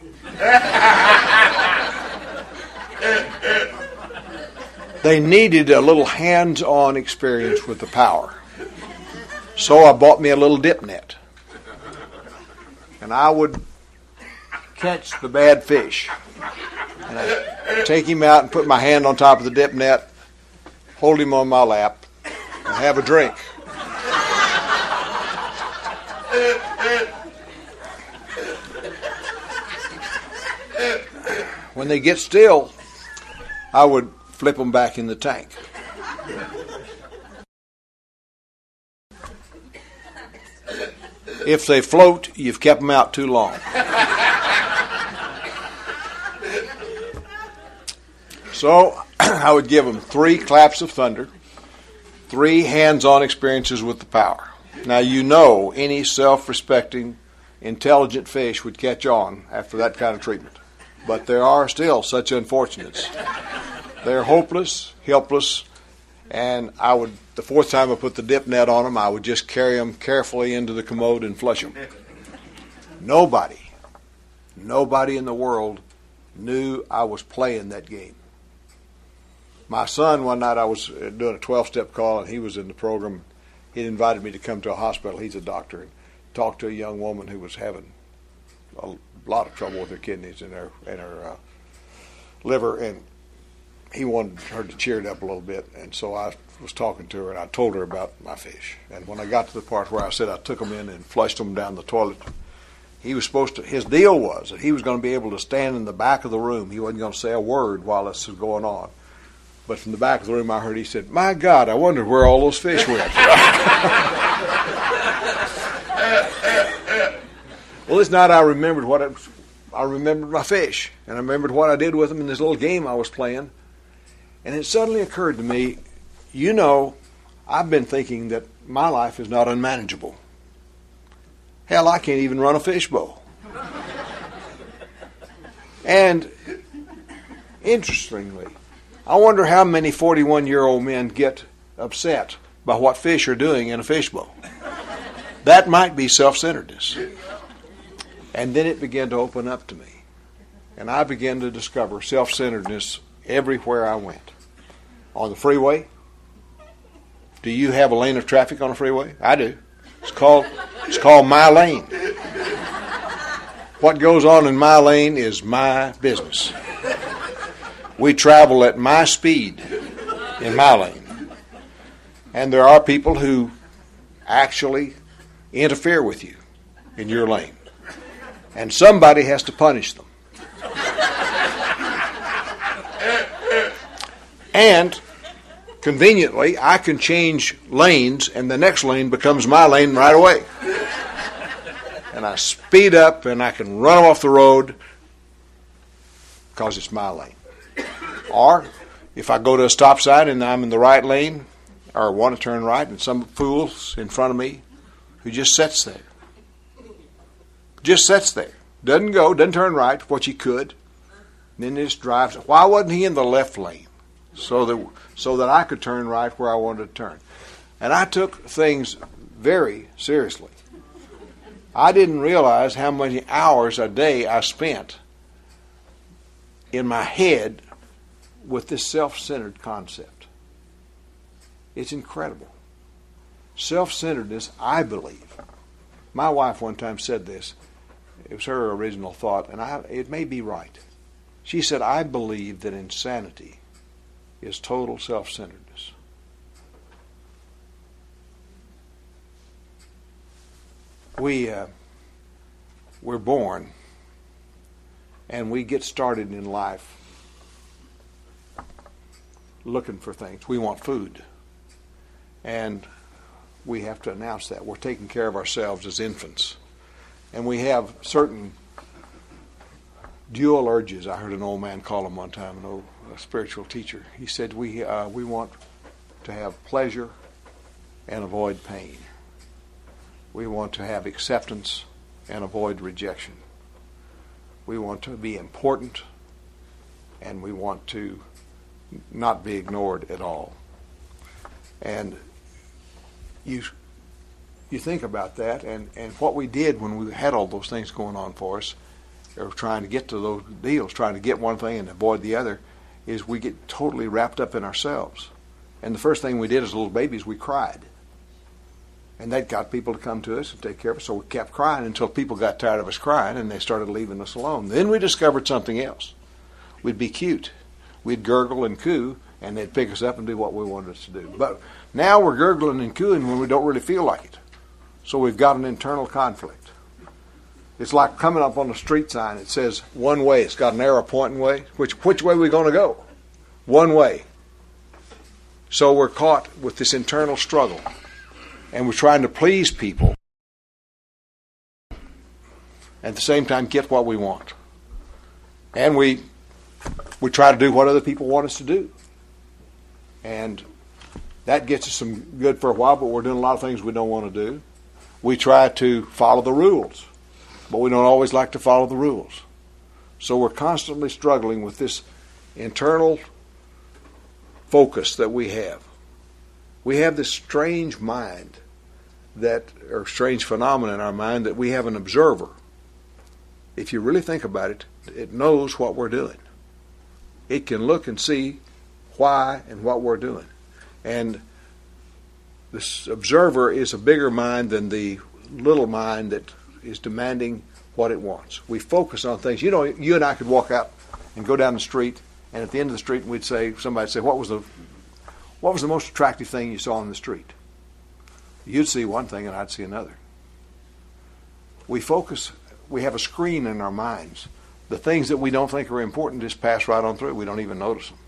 They needed a little hands-on experience with the power. So I bought me a little dip net. And I would catch the bad fish. And I'd take him out and put my hand on top of the dip net, hold him on my lap, and have a drink. When they get still, I would flip them back in the tank. If they float, you've kept them out too long. So I would give them 3 claps of thunder, 3 hands-on experiences with the power. Now you know any self-respecting, intelligent fish would catch on after that kind of treatment. But there are still such unfortunates. They're hopeless, helpless, and the 4th time I put the dip net on them, I would just carry them carefully into the commode and flush them. Nobody in the world knew I was playing that game. My son, one night I was doing a 12-step call, and he was in the program. He invited me to come to a hospital. He's a doctor, and talk to a young woman who was having a lot of trouble with her kidneys and her liver, and he wanted her to cheer it up a little bit. And so I was talking to her, and I told her about my fish. And when I got to the part where I said I took them in and flushed them down the toilet, his deal was that he was going to be able to stand in the back of the room. He wasn't going to say a word while this was going on. But from the back of the room I heard he said, "My God, I wondered where all those fish went." Well, this night I remembered I remembered my fish, and I remembered what I did with them in this little game I was playing. And it suddenly occurred to me, I've been thinking that my life is not unmanageable. Hell, I can't even run a fishbowl. And interestingly, I wonder how many 41-year-old men get upset by what fish are doing in a fishbowl. That might be self-centeredness. And then it began to open up to me. And I began to discover self-centeredness everywhere I went. On the freeway. Do you have a lane of traffic on a freeway? I do. It's called my lane. What goes on in my lane is my business. We travel at my speed in my lane. And there are people who actually interfere with you in your lane. And somebody has to punish them. And conveniently, I can change lanes and the next lane becomes my lane right away. And I speed up and I can run off the road because it's my lane. Or if I go to a stop sign and I'm in the right lane or want to turn right and some fool's in front of me who just sits there. Just sits there. Doesn't turn right, what he could. And then just drives. Why wasn't he in the left lane? So that I could turn right where I wanted to turn. And I took things very seriously. I didn't realize how many hours a day I spent in my head with this self-centered concept. It's incredible. Self-centeredness, I believe. My wife one time said this. It was her original thought, and it may be right. She said, I believe that insanity is total self-centeredness. We're born and we get started in life looking for things. We want food. And we have to announce that. We're taking care of ourselves as infants. And we have certain dual urges. I heard an old man call them one time, a spiritual teacher. He said, we want to have pleasure and avoid pain. We want to have acceptance and avoid rejection. We want to be important and we want to not be ignored at all. And you think about that and what we did when we had all those things going on for us, or trying to get to those deals, trying to get one thing and avoid the other, is we get totally wrapped up in ourselves. And the first thing we did as little babies, we cried. And that got people to come to us and take care of us. So we kept crying until people got tired of us crying and they started leaving us alone. Then we discovered something else. We'd be cute. We'd gurgle and coo, and they'd pick us up and do what we wanted us to do. But now we're gurgling and cooing when we don't really feel like it. So we've got an internal conflict. It's like coming up on a street sign. It says one way. It's got an arrow pointing way. Which way are we going to go? One way. So we're caught with this internal struggle. And we're trying to please people. At the same time, get what we want. And we try to do what other people want us to do. And that gets us some good for a while, but we're doing a lot of things we don't want to do. We try to follow the rules, but we don't always like to follow the rules. So we're constantly struggling with this internal focus that we have. We have this strange mind or strange phenomenon in our mind that we have an observer. If you really think about it, it knows what we're doing. It can look and see why and what we're doing. And this observer is a bigger mind than the little mind that is demanding what it wants. We focus on things. You know, you and I could walk out and go down the street, and at the end of the street, somebody would say, what was the most attractive thing you saw on the street? You'd see one thing and I'd see another. We focus, we have a screen in our minds. The things that we don't think are important just pass right on through. We don't even notice them.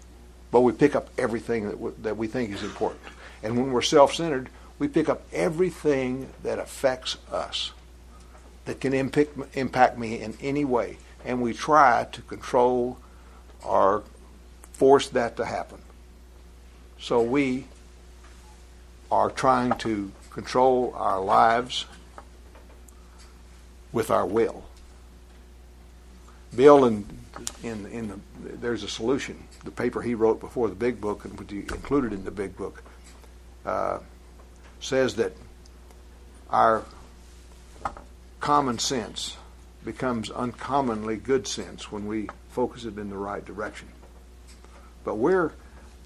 But we pick up everything that we think is important. And when we're self-centered, we pick up everything that affects us, that can impact me in any way. And we try to control or force that to happen. So we are trying to control our lives with our will. Bill, there's a solution. The paper he wrote before the big book, and which he included in the big book, says that our common sense becomes uncommonly good sense when we focus it in the right direction. But we're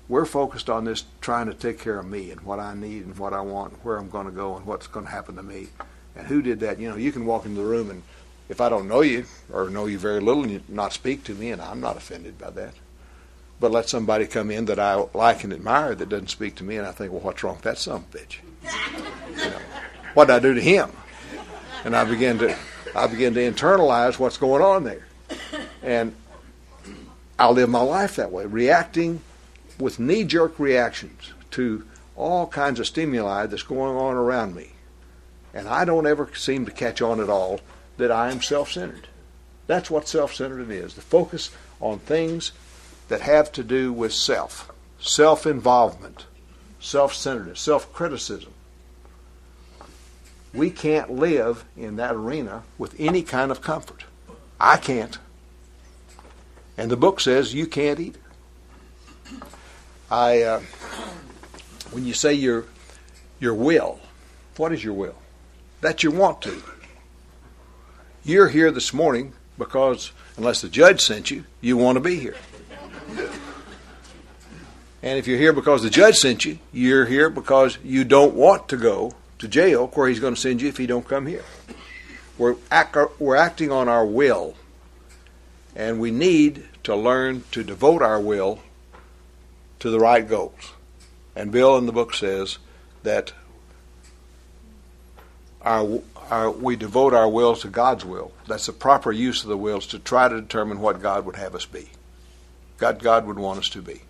we're focused on this trying to take care of me and what I need and what I want, and where I'm going to go and what's going to happen to me. And who did that? You can walk into the room, and if I don't know you or know you very little and you not speak to me, and I'm not offended by that, but let somebody come in that I like and admire that doesn't speak to me, and I think, well, what's wrong with that son of a bitch? What did I do to him? And I begin to internalize what's going on there. And I'll live my life that way, reacting with knee-jerk reactions to all kinds of stimuli that's going on around me. And I don't ever seem to catch on at all that I am self-centered. That's what self-centered is, the focus on things that have to do with self, self-involvement, self-centeredness, self-criticism. We can't live in that arena with any kind of comfort. I can't. And the book says you can't either. When you say your will, what is your will? That you want to. You're here this morning because, unless the judge sent you, you want to be here. And if you're here because the judge sent you, you're here because you don't want to go to jail where he's going to send you if you don't come here. We're acting on our will, and we need to learn to devote our will to the right goals. And Bill in the book says that we devote our will to God's will. That's the proper use of the will, is to try to determine what God would have us be. God would want us to be.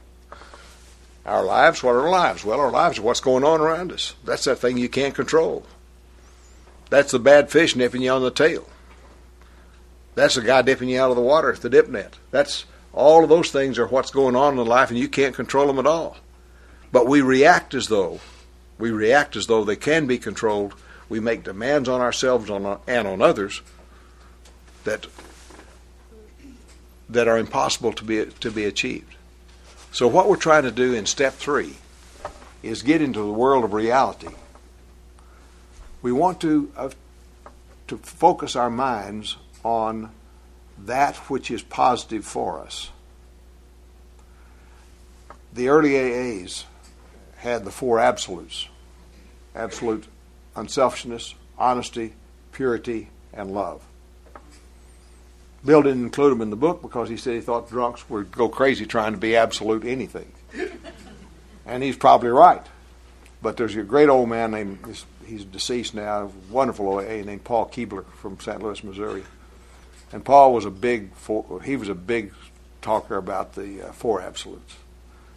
Our lives, what are our lives? Well, our lives are what's going on around us. That's that thing you can't control. That's the bad fish nipping you on the tail. That's the guy dipping you out of the water at the dip net. That's all of those things are what's going on in life, and you can't control them at all. But we react as though they can be controlled. We make demands on ourselves and on others that are impossible to be achieved. So what we're trying to do in step 3 is get into the world of reality. We want to focus our minds on that which is positive for us. The early AAs had the 4 absolutes: absolute unselfishness, honesty, purity, and love. Bill didn't include them in the book because he said he thought drunks would go crazy trying to be absolute anything. And he's probably right. But there's a great old man named, he's deceased now, wonderful OA named Paul Keebler from St. Louis, Missouri. And Paul was a big talker about the 4 absolutes.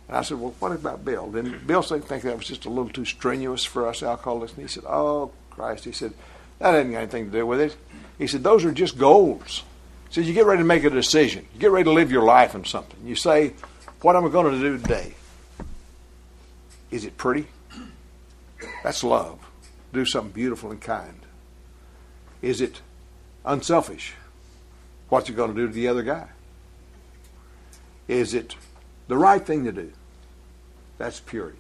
And I said, well, what about Bill? Didn't Bill think that was just a little too strenuous for us alcoholics? And he said, oh, Christ. He said, that hasn't got anything to do with it. He said, those are just goals. He said, you get ready to make a decision. You get ready to live your life in something. You say, what am I going to do today? Is it pretty? That's love. Do something beautiful and kind. Is it unselfish? What's it going to do to the other guy? Is it the right thing to do? That's purity.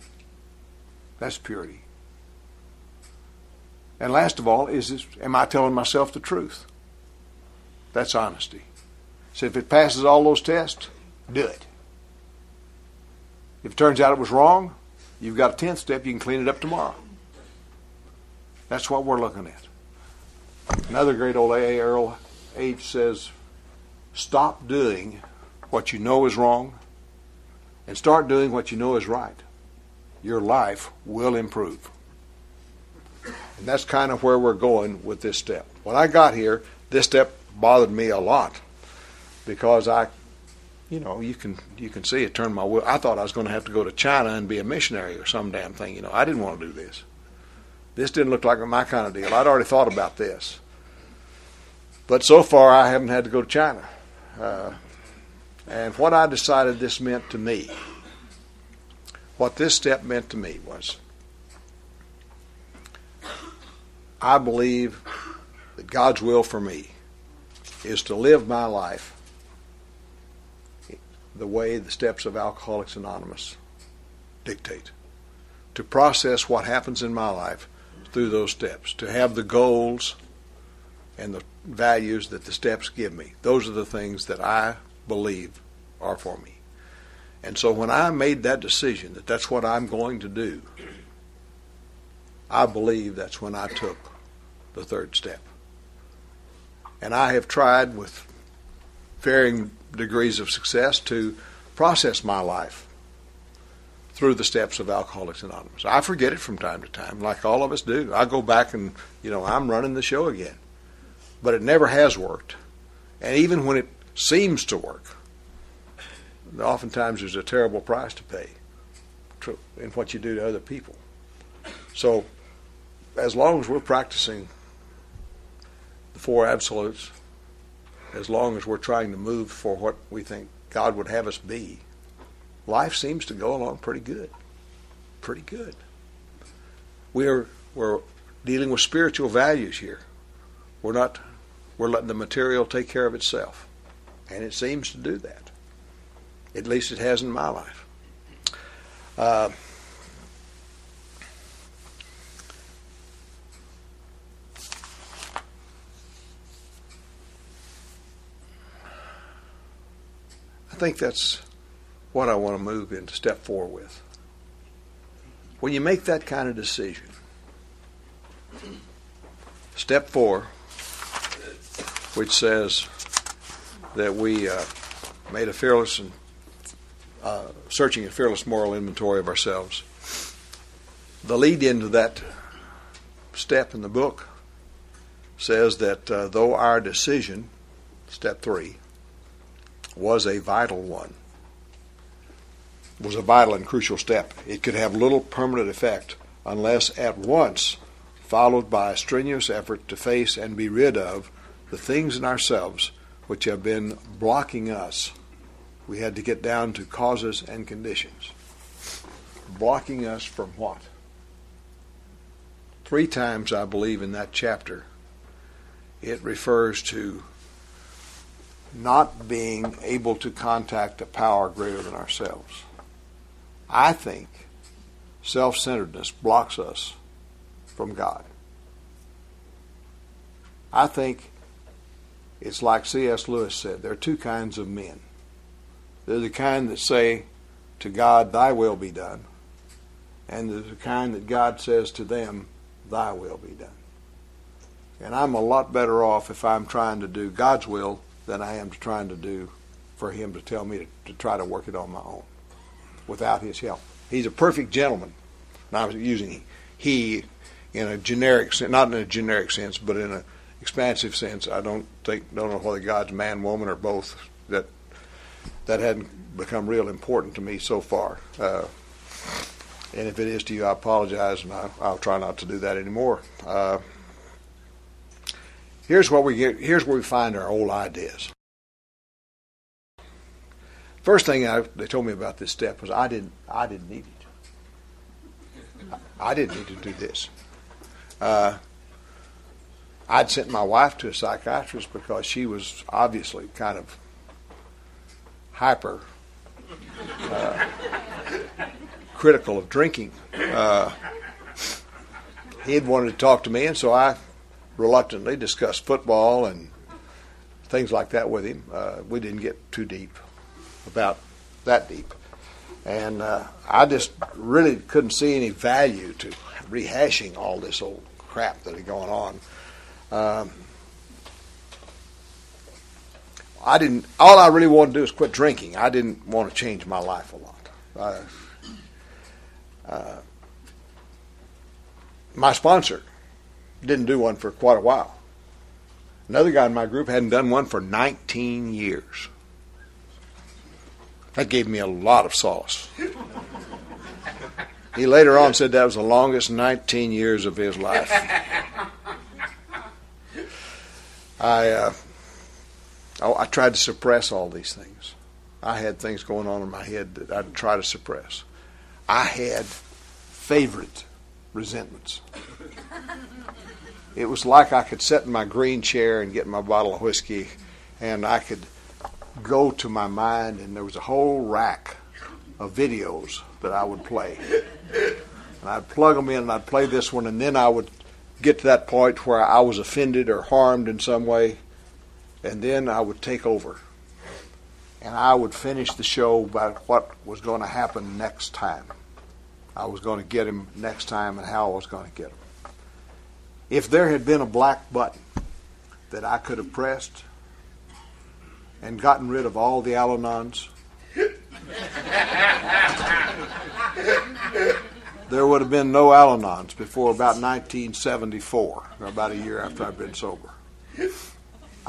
That's purity. And last of all, am I telling myself the truth? That's honesty. So if it passes all those tests, do it. If it turns out it was wrong, you've got a 10th step. You can clean it up tomorrow. That's what we're looking at. Another great old AA, Earl H. says, stop doing what you know is wrong and start doing what you know is right. Your life will improve. And that's kind of where we're going with this step. When I got here, this step bothered me a lot because you can see it turned my will. I thought I was going to have to go to China and be a missionary or some damn thing. I didn't want to do this. This didn't look like my kind of deal. I'd already thought about this. But so far, I haven't had to go to China. And what I decided this meant to me, what this step meant to me was, I believe that God's will for me is to live my life the way the steps of Alcoholics Anonymous dictate. To process what happens in my life through those steps. To have the goals and the values that the steps give me. Those are the things that I believe are for me. And so when I made that decision that that's what I'm going to do, I believe that's when I took the third step. And I have tried with varying degrees of success to process my life through the steps of Alcoholics Anonymous. I forget it from time to time, like all of us do. I go back and, I'm running the show again. But it never has worked. And even when it seems to work, oftentimes there's a terrible price to pay in what you do to other people. So as long as we're practicing the four absolutes, as long as we're trying to move for what we think God would have us be, life seems to go along pretty good. Pretty good. We're dealing with spiritual values here. We're letting the material take care of itself. And it seems to do that. At least it has in my life. I think that's what I want to move into step 4 with. When you make that kind of decision, step 4, which says that we made a fearless and searching a fearless moral inventory of ourselves. The lead into that step in the book says that though our decision, step 3, was a vital one, was a vital and crucial step, it could have little permanent effect unless at once followed by a strenuous effort to face and be rid of the things in ourselves which have been blocking us. We had to get down to causes and conditions. Blocking us from what? 3 times, I believe, in that chapter, it refers to not being able to contact a power greater than ourselves. I think self-centeredness blocks us from God. I think it's like C.S. Lewis said, there are 2 kinds of men. They're the kind that say to God, thy will be done. And there's the kind that God says to them, thy will be done. And I'm a lot better off if I'm trying to do God's will than I am trying to do for him to tell me to try to work it on my own without his help. He's a perfect gentleman. And I'm using he in a generic sense, not in a generic sense, but in an expansive sense. I don't know whether God's man, woman, or both. That hadn't become real important to me so far. And if it is to you, I apologize, and I'll try not to do that anymore. Here's where we find our old ideas. First thing they told me about this step was I didn't need it. I didn't need to do this. I'd sent my wife to a psychiatrist because she was obviously kind of hyper critical of drinking. He had wanted to talk to me, and so I reluctantly discussed football and things like that with him. We didn't get too deep, about that deep. And I just really couldn't see any value to rehashing all this old crap that had gone on. All I really wanted to do was quit drinking. I didn't want to change my life a lot. My sponsor didn't do one for quite a while. Another guy in my group hadn't done one for 19 years. That gave me a lot of solace. He later on said that was the longest 19 years of his life. I tried to suppress all these things. I had things going on in my head that I'd try to suppress. I had favorite resentments. It was like I could sit in my green chair and get my bottle of whiskey, and I could go to my mind, and there was a whole rack of videos that I would play. And I'd plug them in, and I'd play this one, and then I would get to that point where I was offended or harmed in some way, and then I would take over. and I would finish the show about what was going to happen next time. I was going to get him next time and how I was going to get him. If there had been a black button that I could have pressed and gotten rid of all the Al-Anons, there would have been no Al-Anons before about 1974, or about a year after I'd been sober.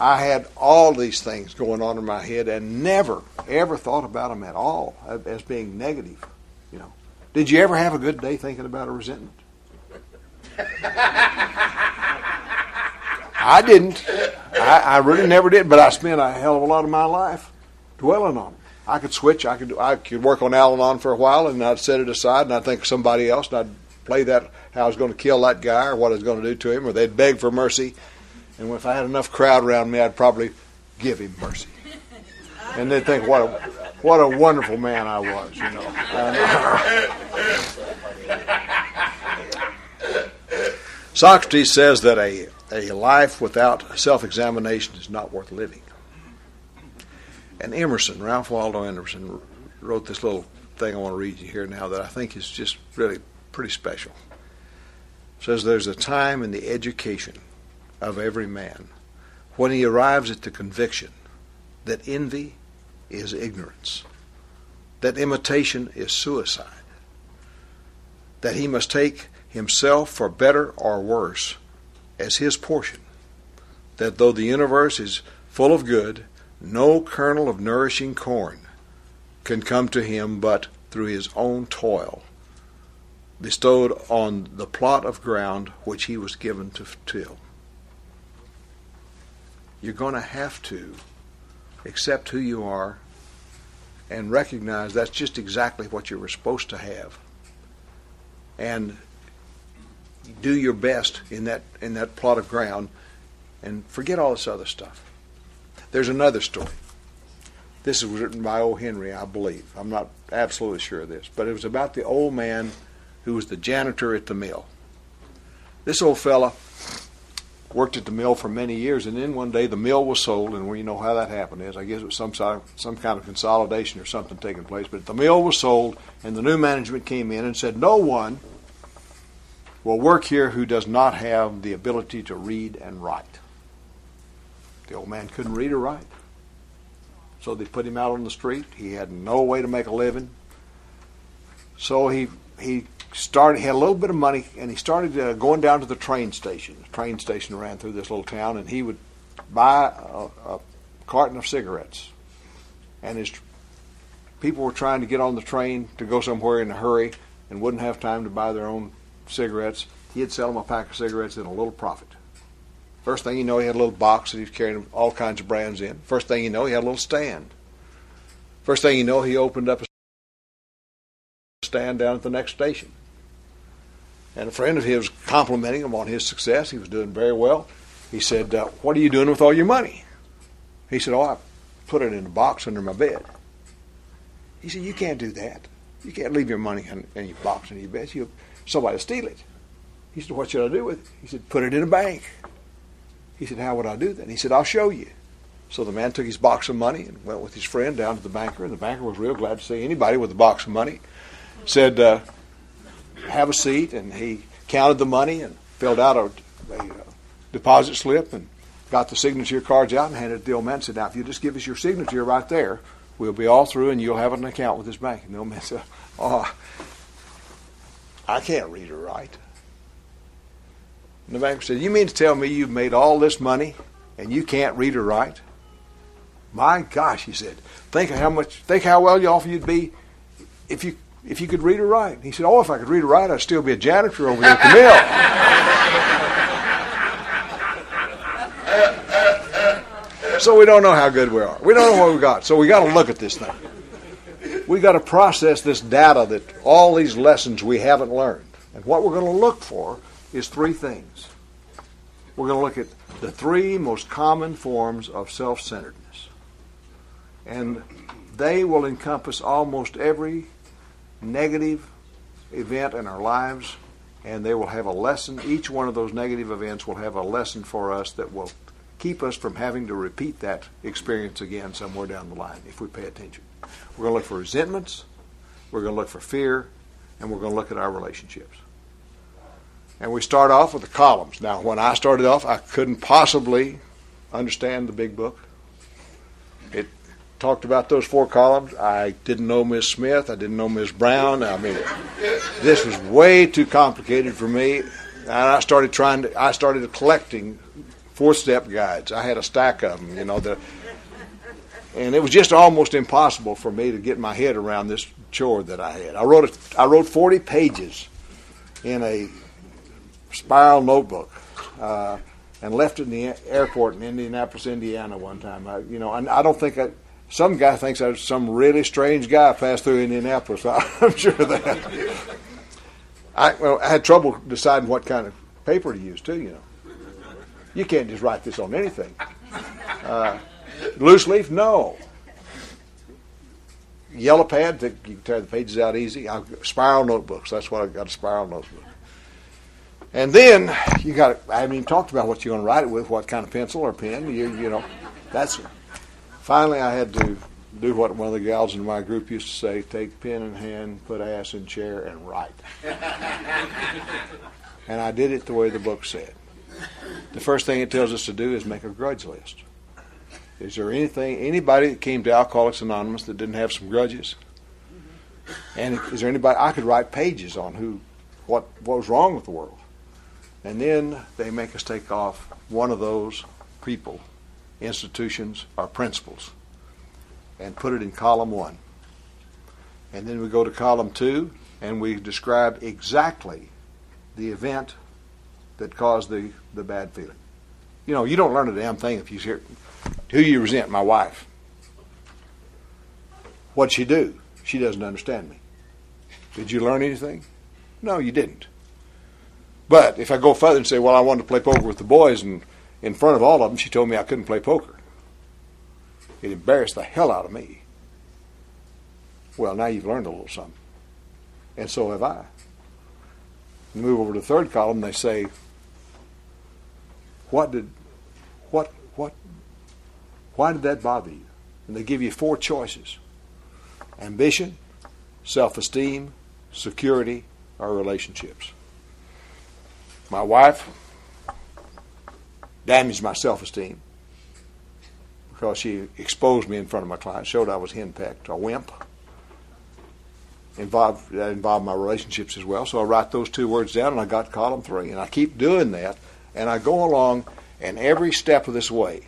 I had all these things going on in my head and never, ever thought about them at all as being negative. You know, did you ever have a good day thinking about a resentment? I didn't. I really never did, but I spent a hell of a lot of my life dwelling on it. I could switch. I could work on Al-Anon for a while, and I'd set it aside, and I'd think of somebody else, and I'd play that, how I was going to kill that guy or what I was going to do to him, or they'd beg for mercy. And if I had enough crowd around me, I'd probably give him mercy. And they'd think, what a wonderful man I was, you know. Socrates says that a life without self-examination is not worth living. And Emerson, Ralph Waldo Emerson, wrote this little thing I want to read you here now that I think is just really pretty special. It says, there's a time in the education of every man when he arrives at the conviction that envy is ignorance, that imitation is suicide, that he must take himself for better or worse as his portion, that though the universe is full of good, no kernel of nourishing corn can come to him but through his own toil, bestowed on the plot of ground which he was given to till. You're going to have to accept who you are and recognize that's just exactly what you were supposed to have, and do your best in that plot of ground and forget all this other stuff. There's another story. This was written by O. Henry, I believe. I'm not absolutely sure of this, but it was about the old man who was the janitor at the mill. This old fella worked at the mill for many years, and then one day the mill was sold, and we know how that happened is. I guess it was some kind of consolidation or something taking place, but the mill was sold, and the new management came in and said, no one will work here who does not have the ability to read and write. The old man couldn't read or write. So they put him out on the street. He had no way to make a living. So he had a little bit of money, and he started going down to the train station. The train station ran through this little town, and he would buy a carton of cigarettes. And his people were trying to get on the train to go somewhere in a hurry and wouldn't have time to buy their own cigarettes. He'd sell them a pack of cigarettes at a little profit. First thing you know, he had a little box that he was carrying all kinds of brands in. First thing you know, he had a little stand. First thing you know, he opened up a stand down at the next station. And a friend of his was complimenting him on his success. He was doing very well. He said, what are you doing with all your money? He said, I put it in a box under my bed. He said, you can't do that. You can't leave your money in your box under your bed. Somebody will steal it. He said, what should I do with it? He said, put it in a bank. He said, how would I do that? And he said, I'll show you. So the man took his box of money and went with his friend down to the banker, and the banker was real glad to see anybody with a box of money. Said, have a seat, and he counted the money and filled out a deposit slip and got the signature cards out and handed it to the old man and said, now, if you just give us your signature right there, we'll be all through and you'll have an account with this bank. And the old man said, I can't read or write. And the banker said, you mean to tell me you've made all this money and you can't read or write? My gosh, he said, think how well off you'd be if you could read or write. He said, if I could read or write, I'd still be a janitor over there at the mill. So we don't know how good we are. We don't know what we got. So we got to look at this thing. We got to process this data, that all these lessons we haven't learned. And what we're going to look for is three things. We're going to look at the three most common forms of self-centeredness. And they will encompass almost every negative event in our lives, and they will have a lesson. Each one of those negative events will have a lesson for us that will keep us from having to repeat that experience again somewhere down the line if we pay attention. We're going to look for resentments, we're going to look for fear, and we're going to look at our relationships. And we start off with the columns. Now, when I started off, I couldn't possibly understand the big book. It talked about those 4 columns. I didn't know Miss Smith. I didn't know Miss Brown. I mean, this was way too complicated for me. And I started collecting 4-step guides. I had a stack of them, and it was just almost impossible for me to get my head around this chore that I had. I wrote 40 pages in a spiral notebook and left it in the airport in Indianapolis, Indiana one time. I don't think some guy thinks I was some really strange guy passed through Indianapolis. I'm sure of that. I had trouble deciding what kind of paper to use too. You can't just write this on anything. Loose leaf, no. Yellow pad, you can tear the pages out easy. Spiral notebooks, that's what I've got, a spiral notebook. And then I haven't even talked about what you're going to write it with, what kind of pencil or pen. Finally I had to do what one of the gals in my group used to say: take pen in hand, put ass in chair, and write. And I did it the way the book said. The first thing it tells us to do is make a grudge list. Is there anybody that came to Alcoholics Anonymous that didn't have some grudges? And is there anybody I could write pages on what was wrong with the world? And then they make us take off one of those people, institutions, or principles, and put it in column 1. And then we go to column 2, and we describe exactly the event that caused the bad feeling. You don't learn a damn thing if you hear, who you resent, my wife. What'd she do? She doesn't understand me. Did you learn anything? No, you didn't. But if I go further and say, well, I wanted to play poker with the boys, and in front of all of them, she told me I couldn't play poker. It embarrassed the hell out of me. Well, now you've learned a little something. And so have I. You move over to the 3rd column, they say, why did that bother you? And they give you 4 choices: ambition, self-esteem, security, or relationships. My wife damaged my self-esteem because she exposed me in front of my clients, showed I was henpecked, a wimp. That involved my relationships as well. So I write those 2 words down, and I got column 3. And I keep doing that, and I go along, and every step of this way,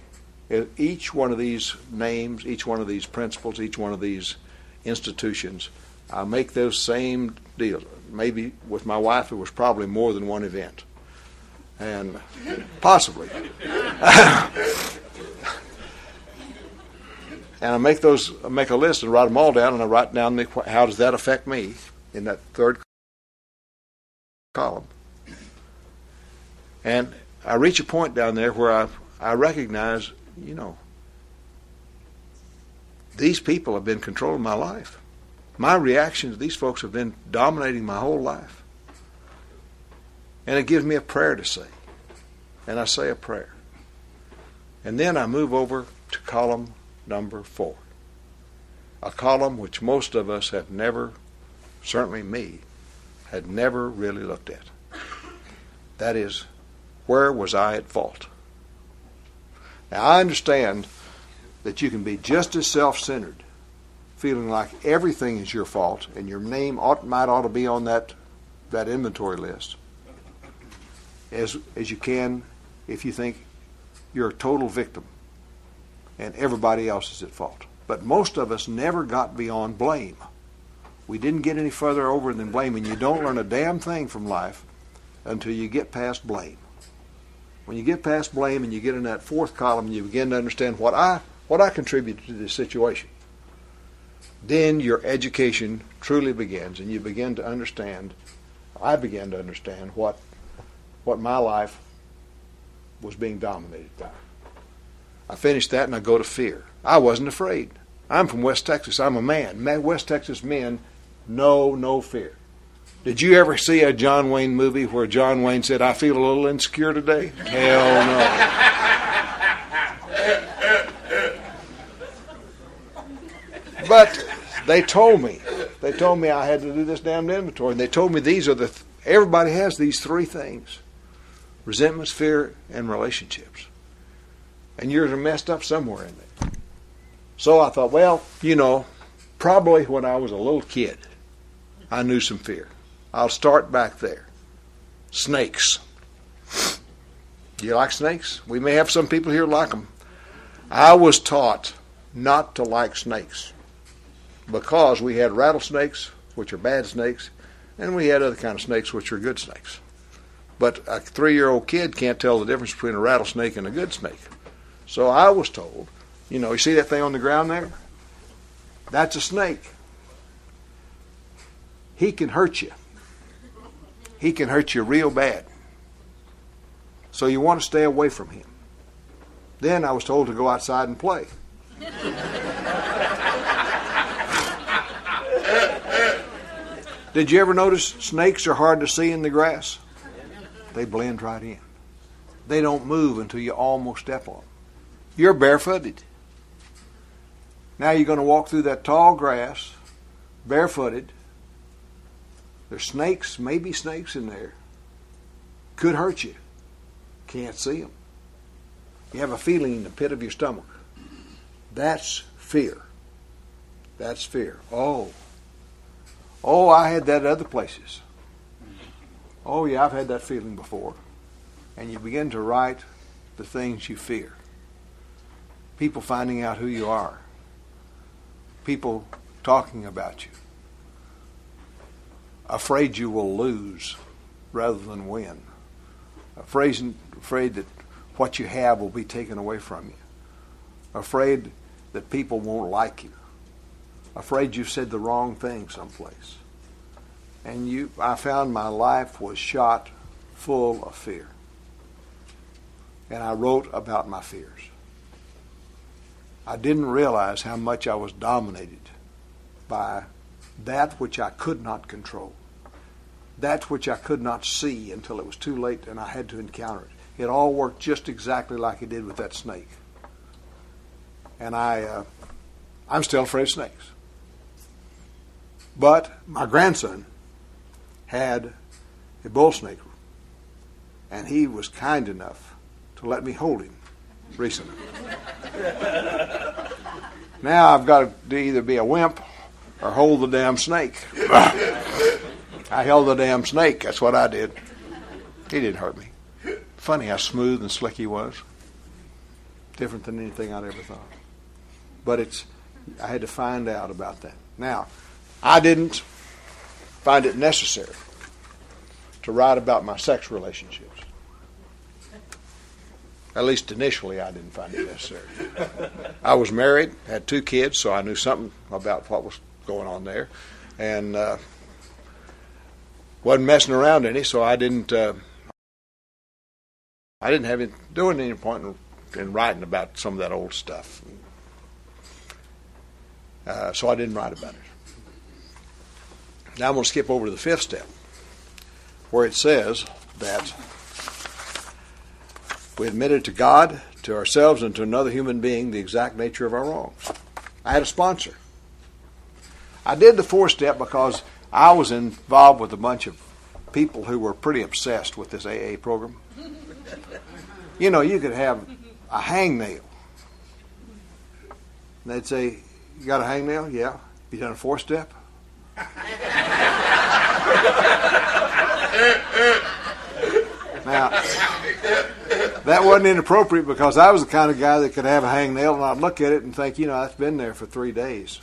each one of these names, each one of these principles, each one of these institutions, I make those same deals. Maybe with my wife, it was probably more than one event. And possibly. And I make a list and write them all down, and I write down how does that affect me in that 3rd column. And I reach a point down there where I recognize, these people have been controlling my life. My reactions to these folks have been dominating my whole life. And it gives me a prayer to say. And I say a prayer. And then I move over to column number 4. A column which most of us have never, certainly me, had never really looked at. That is, where was I at fault? Now, I understand that you can be just as self-centered, feeling like everything is your fault, and your name might ought to be on that inventory list, as you can if you think you're a total victim and everybody else is at fault. But most of us never got beyond blame. We didn't get any further over than blame, and you don't learn a damn thing from life until you get past blame. When you get past blame and you get in that 4th column, you begin to understand what I contributed to this situation. Then your education truly begins, and you begin to understand, I began to understand what my life was being dominated by. I finished that and I go to fear. I wasn't afraid. I'm from West Texas. I'm a man. West Texas men know no fear. Did you ever see a John Wayne movie where John Wayne said, I feel a little insecure today? Hell no. But they told me I had to do this damn inventory, and they told me everybody has these three things: resentments, fear, and relationships. And yours are messed up somewhere in there. So I thought, well, probably when I was a little kid, I knew some fear. I'll start back there. Snakes. Do you like snakes? We may have some people here like them. I was taught not to like snakes because we had rattlesnakes, which are bad snakes, and we had other kind of snakes, which are good snakes. But a 3-year-old kid can't tell the difference between a rattlesnake and a good snake. So I was told, you see that thing on the ground there? That's a snake. He can hurt you. He can hurt you real bad. So you want to stay away from him. Then I was told to go outside and play. Did you ever notice snakes are hard to see in the grass? They blend right in. They don't move until you almost step on them. You're barefooted. Now you're going to walk through that tall grass, barefooted. There's snakes, maybe snakes in there. Could hurt you. Can't see them. You have a feeling in the pit of your stomach. That's fear. That's fear. Oh, I had that at other places. Oh, yeah, I've had that feeling before. And you begin to write the things you fear. People finding out who you are. People talking about you. Afraid you will lose rather than win. Afraid that what you have will be taken away from you. Afraid that people won't like you. Afraid you've said the wrong thing someplace. And I found my life was shot full of fear. And I wrote about my fears. I didn't realize how much I was dominated by that which I could not control. That which I could not see until it was too late and I had to encounter it. It all worked just exactly like it did with that snake. And I'm still afraid of snakes. But my grandson had a bull snake, and he was kind enough to let me hold him recently. Now I've got to either be a wimp or hold the damn snake. I held the damn snake. That's what I did. He didn't hurt me. Funny how smooth and slick he was. Different than anything I'd ever thought. But I had to find out about that. Now, I didn't find it necessary to write about my sex relationships. At least initially, I didn't find it necessary. I was married, had 2 kids, so I knew something about what was going on there, and wasn't messing around any. So I didn't have any point in writing about some of that old stuff. So I didn't write about it. Now I'm going to skip over to the 5th step, where it says that we admitted to God, to ourselves, and to another human being the exact nature of our wrongs. I had a sponsor. I did the 4th step because I was involved with a bunch of people who were pretty obsessed with this AA program. You could have a hangnail. And they'd say, "You got a hangnail?" "Yeah." "You done a 4th step?" Now, that wasn't inappropriate because I was the kind of guy that could have a hangnail and I'd look at it and think, that's been there for 3 days.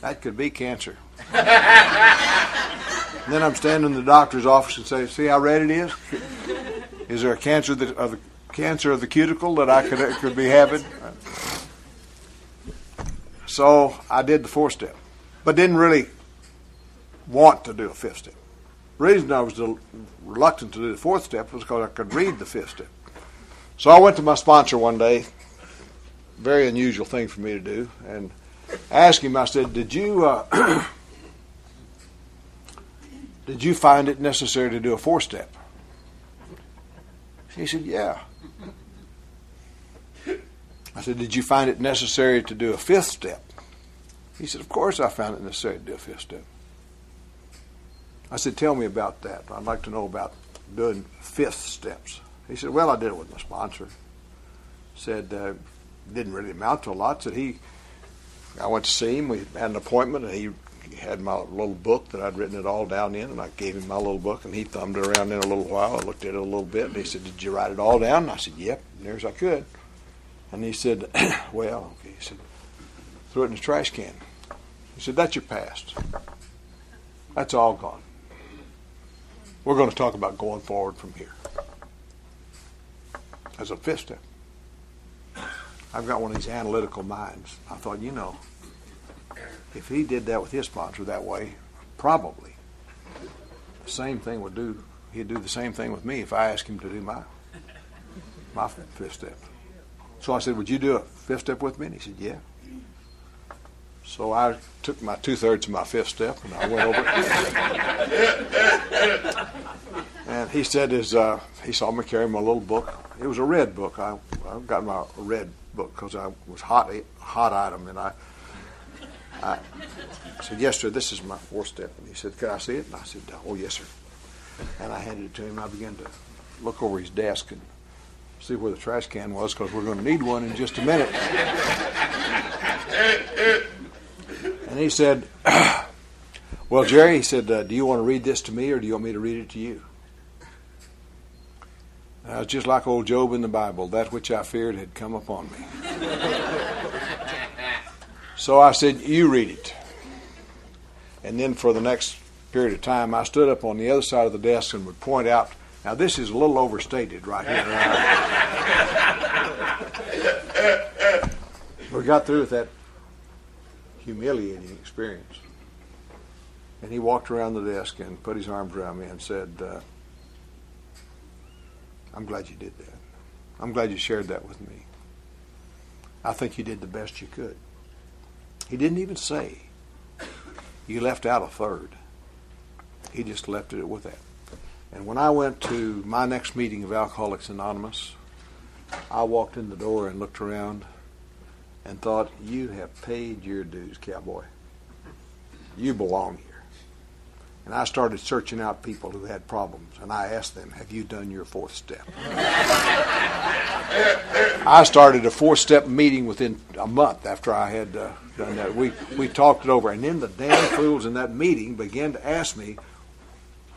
That could be cancer. And then I'm standing in the doctor's office and say, "See how red it is? Is there a cancer of the cuticle that I could be having?" So I did the 4th step, but didn't really want to do a 5th step. The reason I was reluctant to do the 4th step was because I could read the 5th step. So I went to my sponsor one day, very unusual thing for me to do, and asked him, I said, did you find it necessary to do a 4th step? He said, "Yeah." I said, "Did you find it necessary to do a 5th step?" He said, of course I found it necessary to do a fifth step. I said, tell me about that. I'd like to know about doing fifth steps. He said, well, I did it with my sponsor. Said, didn't really amount to a lot. Said I went to see him. We had an appointment, and he had my little book that I'd written it all down in, and I gave him my little book, and he thumbed it around in a little while. I looked at it a little bit, and he said, did you write it all down? And I said, yep, near as I could. And he said, well, okay. He said, threw it in the trash can. He said, that's your past. That's all gone. We're going to talk about going forward from here. As a fifth step. I've got one of these analytical minds. I thought, if he did that with his sponsor that way, probably the same thing he'd do the same thing with me if I asked him to do my fifth step. So I said, would you do a fifth step with me? And he said, yeah. So I took my 2/3 of my fifth step and I went over. And he said, he saw me carry my little book. It was a red book. I got my red book because I was hot item, and I said, yes, sir, this is my fourth step. And he said, can I see it? And I said, oh, yes, sir. And I handed it to him. I began to look over his desk and see where the trash can was, because we're going to need one in just a minute. And he said, well, Jerry, he said, do you want to read this to me, or do you want me to read it to you? It's just like old Job in the Bible. That which I feared had come upon me. So I said, you read it. And then for the next period of time, I stood up on the other side of the desk and would point out, now this is a little overstated right here. We got through with that humiliating experience. And he walked around the desk and put his arms around me and said, I'm glad you did that. I'm glad you shared that with me. I think you did the best you could. He didn't even say you left out a third. He just left it with that. And when I went to my next meeting of Alcoholics Anonymous, I walked in the door and looked around and thought, you have paid your dues, cowboy. You belong here. And I started searching out people who had problems, and I asked them, have you done your fourth step? I started a fourth-step meeting within a month after I had done that. We talked it over, and then the damn fools in that meeting began to ask me,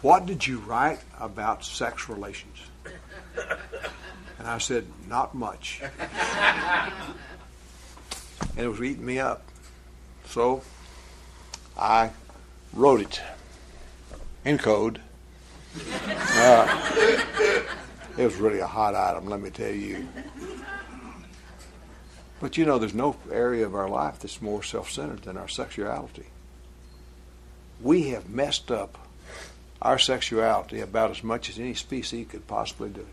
what did you write about sex relations? And I said, not much. And it was eating me up. So I wrote it in code. It was really a hot item, let me tell you. But there's no area of our life that's more self-centered than our sexuality. We have messed up our sexuality about as much as any species could possibly do it.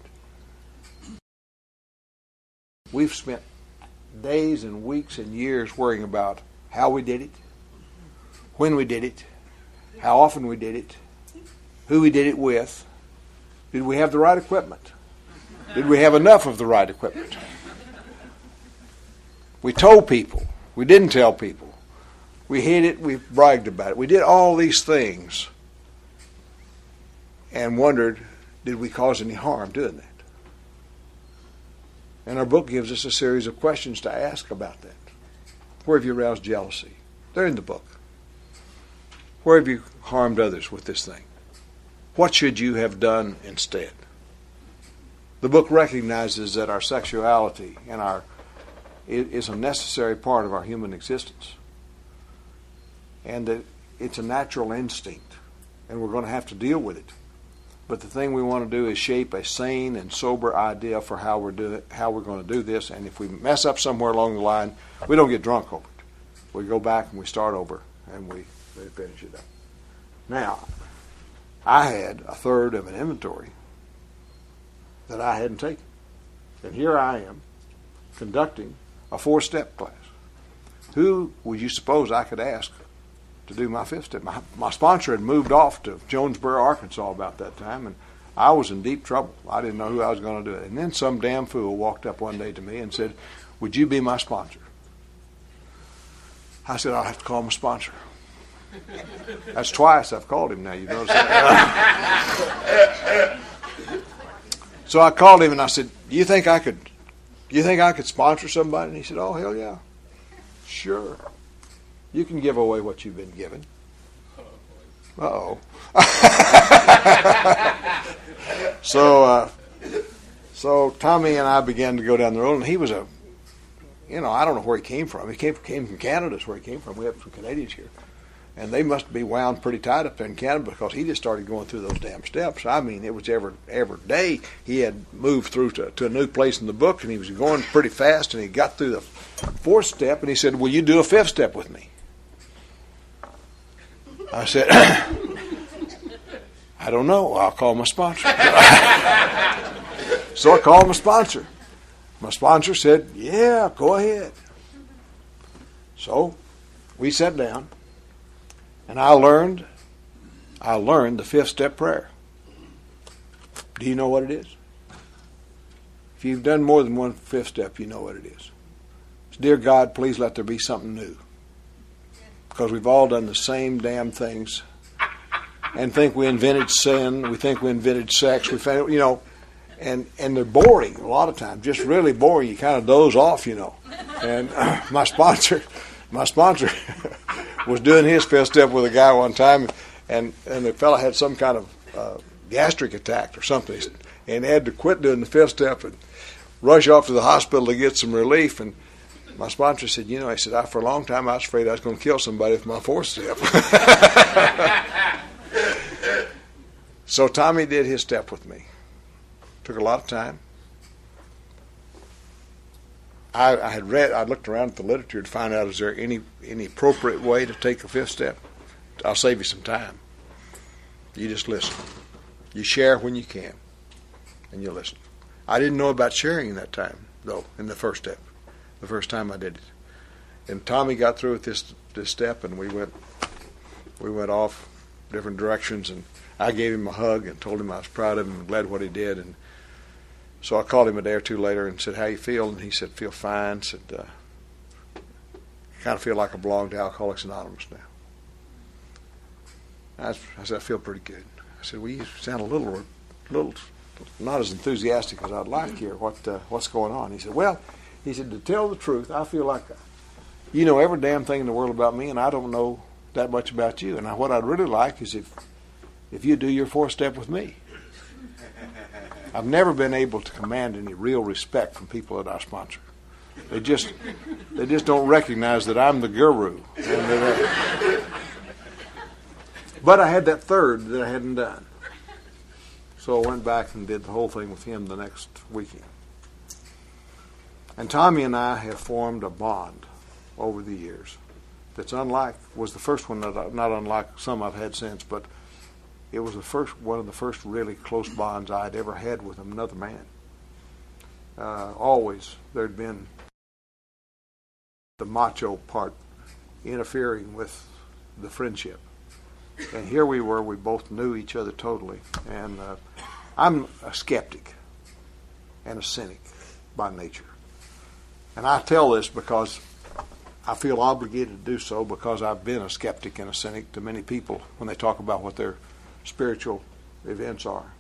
We've spent days and weeks and years worrying about how we did it, when we did it, how often we did it, who we did it with. Did we have the right equipment? Did we have enough of the right equipment? We told people. We didn't tell people. We hid it. We bragged about it. We did all these things and wondered, did we cause any harm doing that? And our book gives us a series of questions to ask about that. Where have you aroused jealousy? They're in the book. Where have you harmed others with this thing? What should you have done instead? The book recognizes that our sexuality and is a necessary part of our human existence, and that it's a natural instinct, and we're going to have to deal with it. But the thing we want to do is shape a sane and sober idea for how we're going to do this. And if we mess up somewhere along the line, we don't get drunk over it. We go back and we start over, and we finish it up. Now, I had a third of an inventory that I hadn't taken. And here I am conducting a 4-step class. Who would you suppose I could ask to do my 5th step? My sponsor had moved off to Jonesboro, Arkansas about that time, and I was in deep trouble. I didn't know who I was going to do it. And then some damn fool walked up one day to me and said, would you be my sponsor? I said, I'll have to call my sponsor. That's twice I've called him now, you notice that? So I called him and I said, you think I could sponsor somebody? And he said, oh, hell yeah. Sure. You can give away what you've been given. Uh-oh. So Tommy and I began to go down the road, and he was I don't know where he came from. He came from Canada is where he came from. We have some Canadians here. And they must be wound pretty tight up there in Canada because he just started going through those damn steps. I mean, it was every day he had moved through to a new place in the book, and he was going pretty fast, and he got through the fourth step, and he said, will you do a fifth step with me? I said, I don't know. I'll call my sponsor. So I called my sponsor. My sponsor said, yeah, go ahead. So we sat down, and I learned the fifth step prayer. Do you know what it is? If you've done more than one fifth step, you know what it is. It's, dear God, please let there be something new. Because we've all done the same damn things and think we invented sin. We think we invented sex. We found, and they're boring a lot of times, just really boring. You kind of doze off, And my sponsor was doing his fifth step with a guy one time, and the fella had some kind of gastric attack or something, and had to quit doing the fifth step and rush off to the hospital to get some relief. And my sponsor said, I said, for a long time I was afraid I was going to kill somebody with my fourth step. So Tommy did his step with me. Took a lot of time. I looked around at the literature to find out, is there any appropriate way to take a fifth step? I'll save you some time. You just listen. You share when you can, and you listen. I didn't know about sharing in that time, though, in the first step, the first time I did it. And Tommy got through with this step, and we went off different directions, and I gave him a hug and told him I was proud of him and glad what he did. And so I called him a day or two later and said, how you feel? And he said, feel fine. Said, kind of feel like I belong to Alcoholics Anonymous now. I said, I feel pretty good. I said, well, you sound a little not as enthusiastic as I'd like here. What's going on? He said, to tell the truth, I feel like you know every damn thing in the world about me, and I don't know that much about you. And what I'd really like is if you do your fourth step with me. I've never been able to command any real respect from people that I sponsor. They just don't recognize that I'm the guru. But I had that third that I hadn't done. So I went back and did the whole thing with him the next weekend. And Tommy and I have formed a bond over the years that's was the first one that not unlike some I've had since, but it was one of the first really close bonds I'd ever had with another man. Always there'd been the macho part interfering with the friendship. And here we were, we both knew each other totally. And I'm a skeptic and a cynic by nature. And I tell this because I feel obligated to do so, because I've been a skeptic and a cynic to many people when they talk about what their spiritual events are.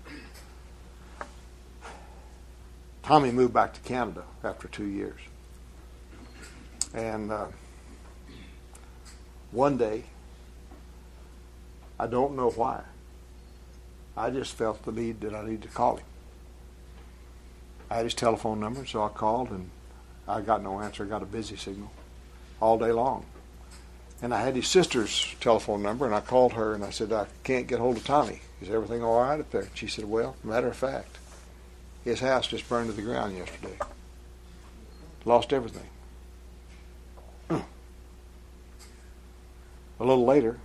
Tommy moved back to Canada after 2 years. And one day, I don't know why, I just felt the need that I needed to call him. I had his telephone number, so I called, and I got no answer. I got a busy signal all day long. And I had his sister's telephone number, and I called her, and I said, I can't get hold of Tommy. Is everything all right up there? And she said, well, matter of fact, his house just burned to the ground yesterday. Lost everything. A little later,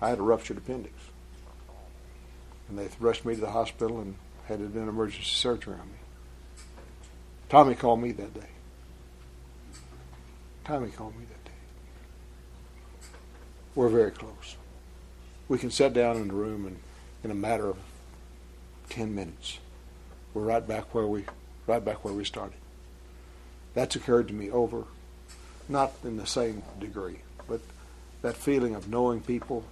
I had a ruptured appendix. And they rushed me to the hospital and had to do an emergency surgery on me. Tommy called me that day. We're very close. We can sit down in the room, and in a matter of 10 minutes, we're right back where we started. That's occurred to me over not in the same degree, but that feeling of knowing people,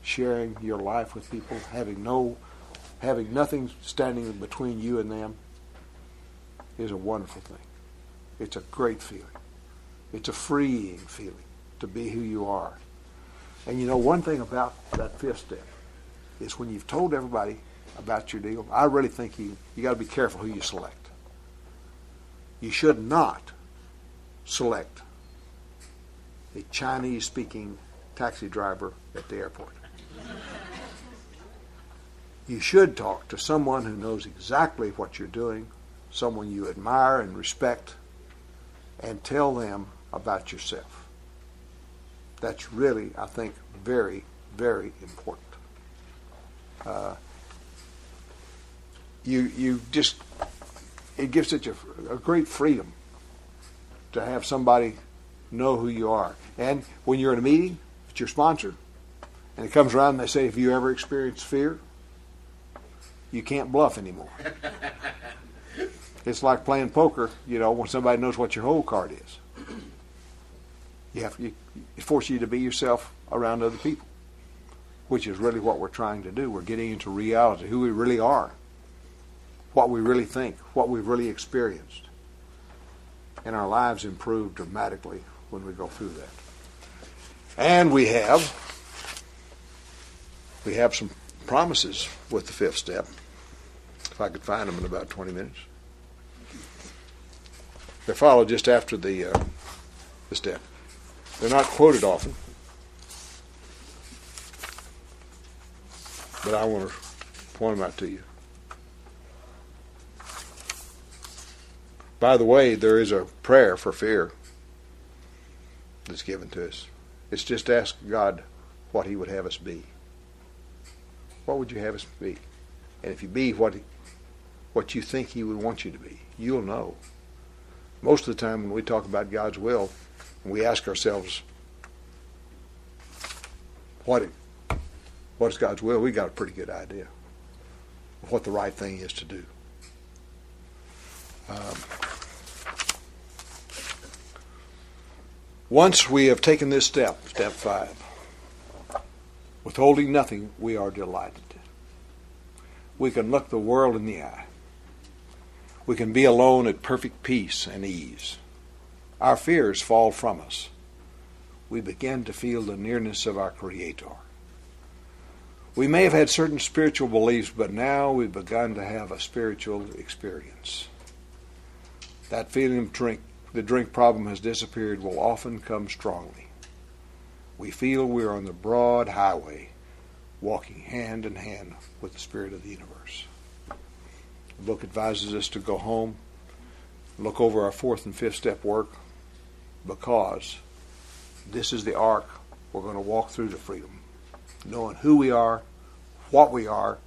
sharing your life with people, having nothing standing between you and them is a wonderful thing. It's a great feeling. It's a freeing feeling to be who you are. And you know, one thing about that fifth step is when you've told everybody about your deal, I really think you got to be careful who you select. You should not select a Chinese-speaking taxi driver at the airport. You should talk to someone who knows exactly what you're doing, someone you admire and respect, and tell them about yourself. That's really, I think, very, very important. It gives such a great freedom to have somebody know who you are. And when you're in a meeting with your sponsor, and it comes around and they say, have you ever experienced fear? You can't bluff anymore. It's like playing poker, when somebody knows what your hole card is. It forces you to be yourself around other people, which is really what we're trying to do. We're getting into reality, who we really are, what we really think, what we've really experienced. And our lives improve dramatically when we go through that. And we have some promises with the fifth step, if I could find them in about 20 minutes. They follow just after the step. They're not quoted often, but I want to point them out to you. By the way, there is a prayer for fear that's given to us. It's just ask God what He would have us be. What would you have us be? And if you be what you think He would want you to be, you'll know. Most of the time when we talk about God's will, and we ask ourselves, what is God's will? We got a pretty good idea of what the right thing is to do. Once we have taken this step 5, withholding nothing, we are delighted. We can look the world in the eye. We can be alone at perfect peace and ease. Our fears fall from us. We begin to feel the nearness of our Creator. We may have had certain spiritual beliefs, but now we've begun to have a spiritual experience. That feeling of the drink problem has disappeared will often come strongly. We feel we're on the broad highway, walking hand in hand with the Spirit of the universe. The book advises us to go home, look over our 4th and 5th step work, because this is the arc we're going to walk through to freedom, knowing who we are, what we are,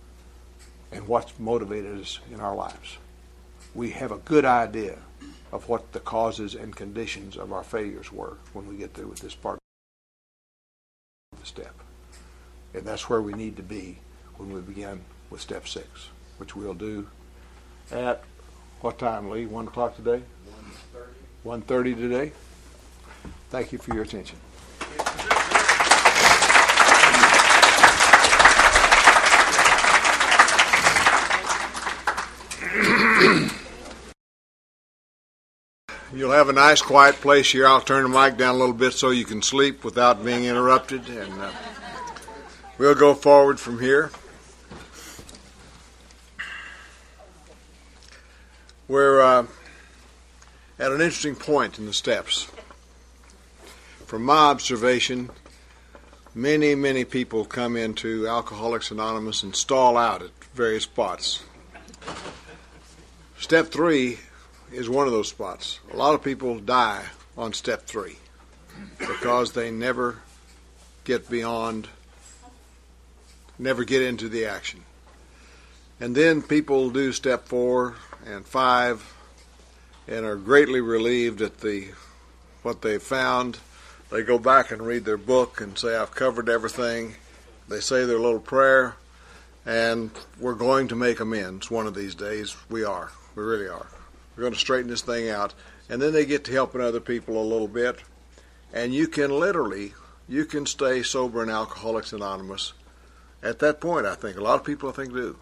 and what's motivated us in our lives. We have a good idea of what the causes and conditions of our failures were when we get through with this part of the step. And that's where we need to be when we begin with step 6, which we'll do at what time, Lee? 1 o'clock today? 1:30. 1:30 today. Thank you for your attention. You'll have a nice quiet place here. I'll turn the mic down a little bit so you can sleep without being interrupted, and we'll go forward from here. We're at an interesting point in the steps. From my observation, many, many people come into Alcoholics Anonymous and stall out at various spots. Step 3 is one of those spots. A lot of people die on step 3 because they never get into the action. And then people do step 4 and 5 and are greatly relieved at what they've found. They go back and read their book and say, I've covered everything. They say their little prayer, and we're going to make amends one of these days. We are. We really are. We're going to straighten this thing out. And then they get to helping other people a little bit, And you can stay sober in Alcoholics Anonymous at that point, I think. A lot of people, I think, do.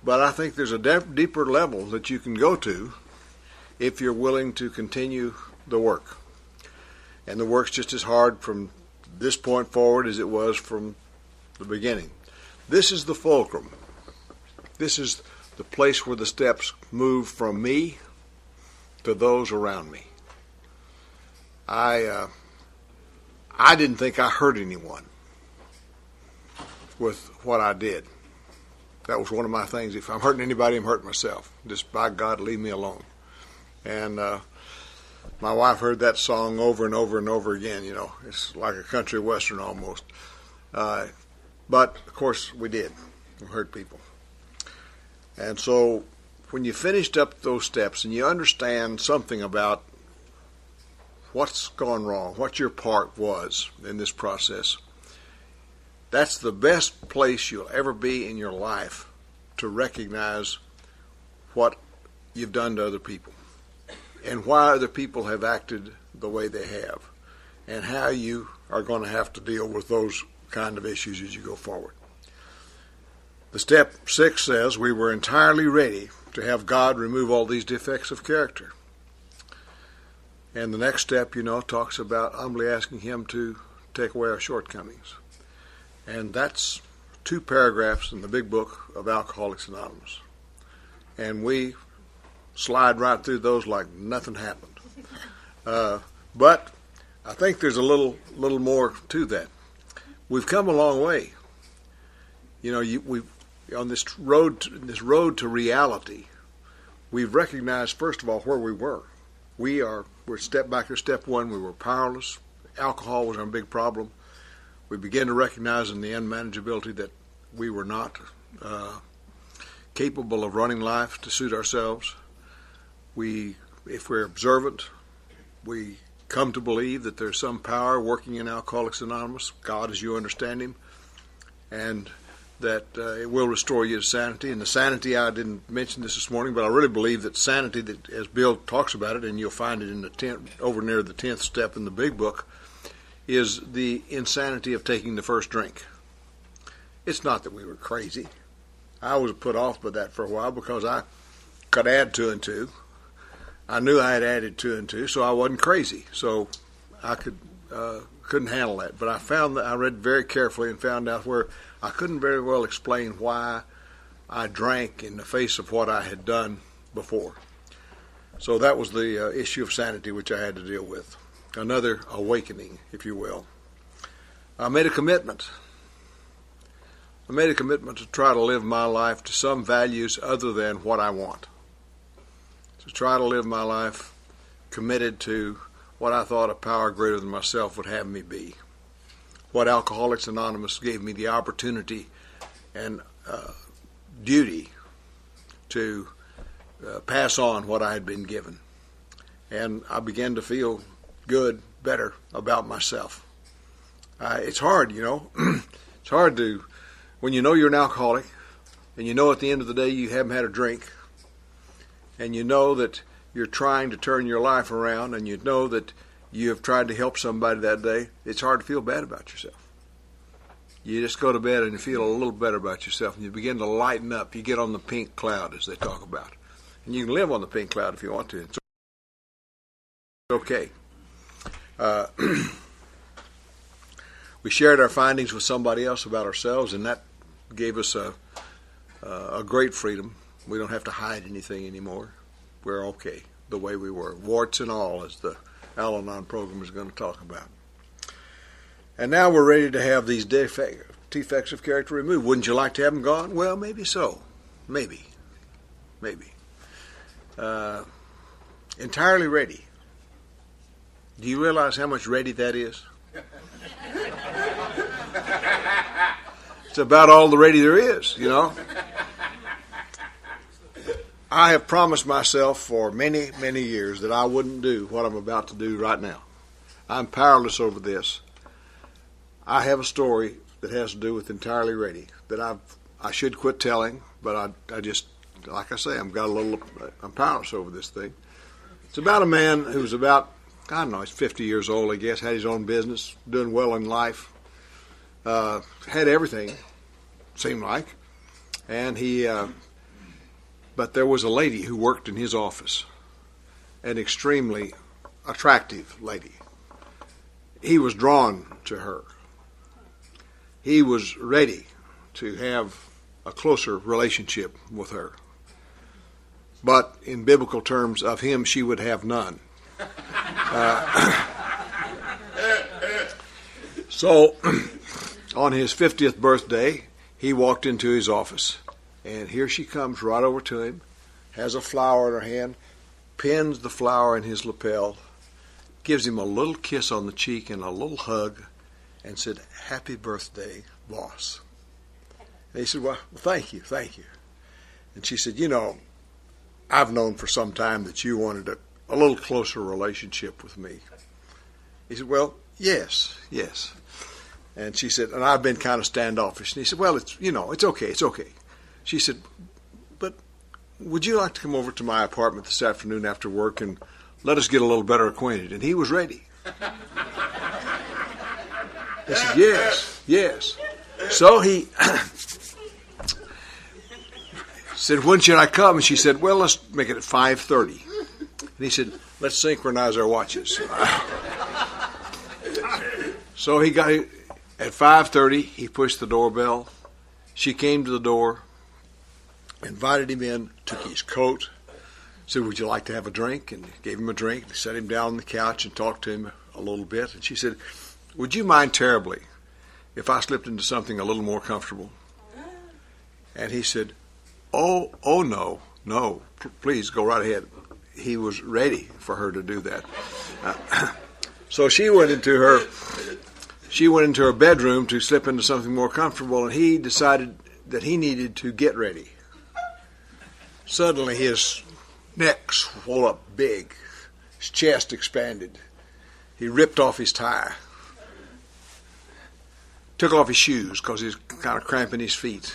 But I think there's a deeper level that you can go to if you're willing to continue the work. And the work's just as hard from this point forward as it was from the beginning. This is the fulcrum. This is the place where the steps move from me to those around me. I didn't think I hurt anyone with what I did. That was one of my things. If I'm hurting anybody, I'm hurting myself. Just by God, leave me alone. And my wife heard that song over and over and over again. You know, it's like a country western almost. But of course, we did. We hurt people. And so, when you finished up those steps and you understand something about what's gone wrong, what your part was in this process, that's the best place you'll ever be in your life to recognize what you've done to other people and why other people have acted the way they have and how you are going to have to deal with those kind of issues as you go forward. The step 6 says we were entirely ready to have God remove all these defects of character. And the next step, talks about humbly asking Him to take away our shortcomings. And that's 2 paragraphs in the big book of Alcoholics Anonymous. And we slide right through those like nothing happened. But I think there's a little more to that. We've come a long way. We've on this road to reality. We've recognized first of all where we were. We're step back to step 1. We were powerless. Alcohol was our big problem. We began to recognize in the unmanageability that we were not capable of running life to suit ourselves. If we're observant, we come to believe that there's some power working in Alcoholics Anonymous, God as you understand Him, and that it will restore you to sanity. And the sanity, I didn't mention this morning, but I really believe that sanity, that as Bill talks about it, and you'll find it in over near the 10th step in the big book, is the insanity of taking the first drink. It's not that we were crazy. I was put off by that for a while because I could add 2 and 2. I knew I had added 2 and 2, so I wasn't crazy. So I couldn't handle that. But I found that I read very carefully and found out where I couldn't very well explain why I drank in the face of what I had done before. So that was the issue of sanity which I had to deal with. Another awakening, if you will. I made a commitment. I made a commitment to try to live my life to some values other than what I want. To try to live my life committed to what I thought a power greater than myself would have me be. What Alcoholics Anonymous gave me the opportunity and duty to pass on what I had been given. And I began to feel good, better about myself. It's hard, It's hard to, when you know you're an alcoholic, and you know at the end of the day you haven't had a drink, and you know that you're trying to turn your life around, and you know that you have tried to help somebody that day, it's hard to feel bad about yourself. You just go to bed and you feel a little better about yourself, and you begin to lighten up. You get on the pink cloud, as they talk about. And you can live on the pink cloud if you want to. It's okay. We shared our findings with somebody else about ourselves, and that gave us a great freedom. We don't have to hide anything anymore. We're okay the way we were, warts and all, as the Al-Anon program is going to talk about. And now we're ready to have these defects of character removed. Wouldn't you like to have them gone? Well, maybe so. Maybe. Entirely ready. Do you realize how much ready that is? It's about all the ready there is, I have promised myself for many, many years that I wouldn't do what I'm about to do right now. I'm powerless over this. I have a story that has to do with entirely ready that I should quit telling, but I just, like I say, I'm powerless over this thing. It's about a man who's about I don't know, he's 50 years old, I guess, had his own business, doing well in life, had everything, seemed like. And but there was a lady who worked in his office, an extremely attractive lady. He was drawn to her. He was ready to have a closer relationship with her. But in biblical terms, of him she would have none. So on his 50th birthday, he walked into his office, and here she comes right over to him, has a flower in her hand, pins the flower in his lapel, gives him a little kiss on the cheek and a little hug, and said, "Happy birthday, boss." And he said, "Well, thank you. And she said, I've known for some time that you wanted a little closer relationship with me." He said, "Well, yes. And she said, "And I've been kind of standoffish." And he said, "Well, it's okay. She said, "But would you like to come over to my apartment this afternoon after work and let us get a little better acquainted?" And he was ready. He said, yes. So he said, "When should I come?" And she said, "Well, let's make it at 5:30. And he said, "Let's synchronize our watches." So he got at 5:30. He pushed the doorbell. She came to the door, invited him in, took his coat, said, "Would you like to have a drink?" And gave him a drink. They set him down on the couch and talked to him a little bit. And she said, "Would you mind terribly if I slipped into something a little more comfortable?" And he said, Oh no, please go right ahead." He was ready for her to do that. So she went into her bedroom to slip into something more comfortable, and he decided that he needed to get ready. Suddenly his neck swelled up big, his chest expanded. He ripped off his tie, took off his shoes because he was kind of cramping his feet.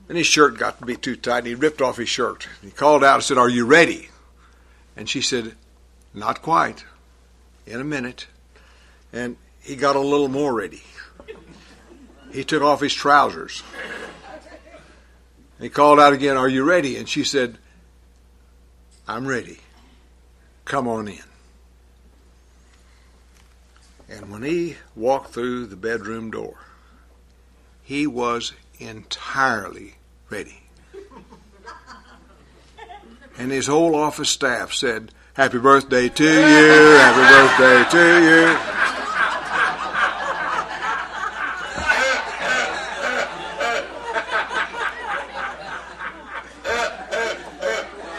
And his shirt got to be too tight, and he ripped off his shirt. He called out and said, "Are you ready?" And she said, "Not quite. In a minute." And he got a little more ready. He took off his trousers. He called out again, "Are you ready?" And she said, "I'm ready. Come on in." And when he walked through the bedroom door, he was entirely ready. And his whole office staff said, "Happy birthday to you, happy birthday to you."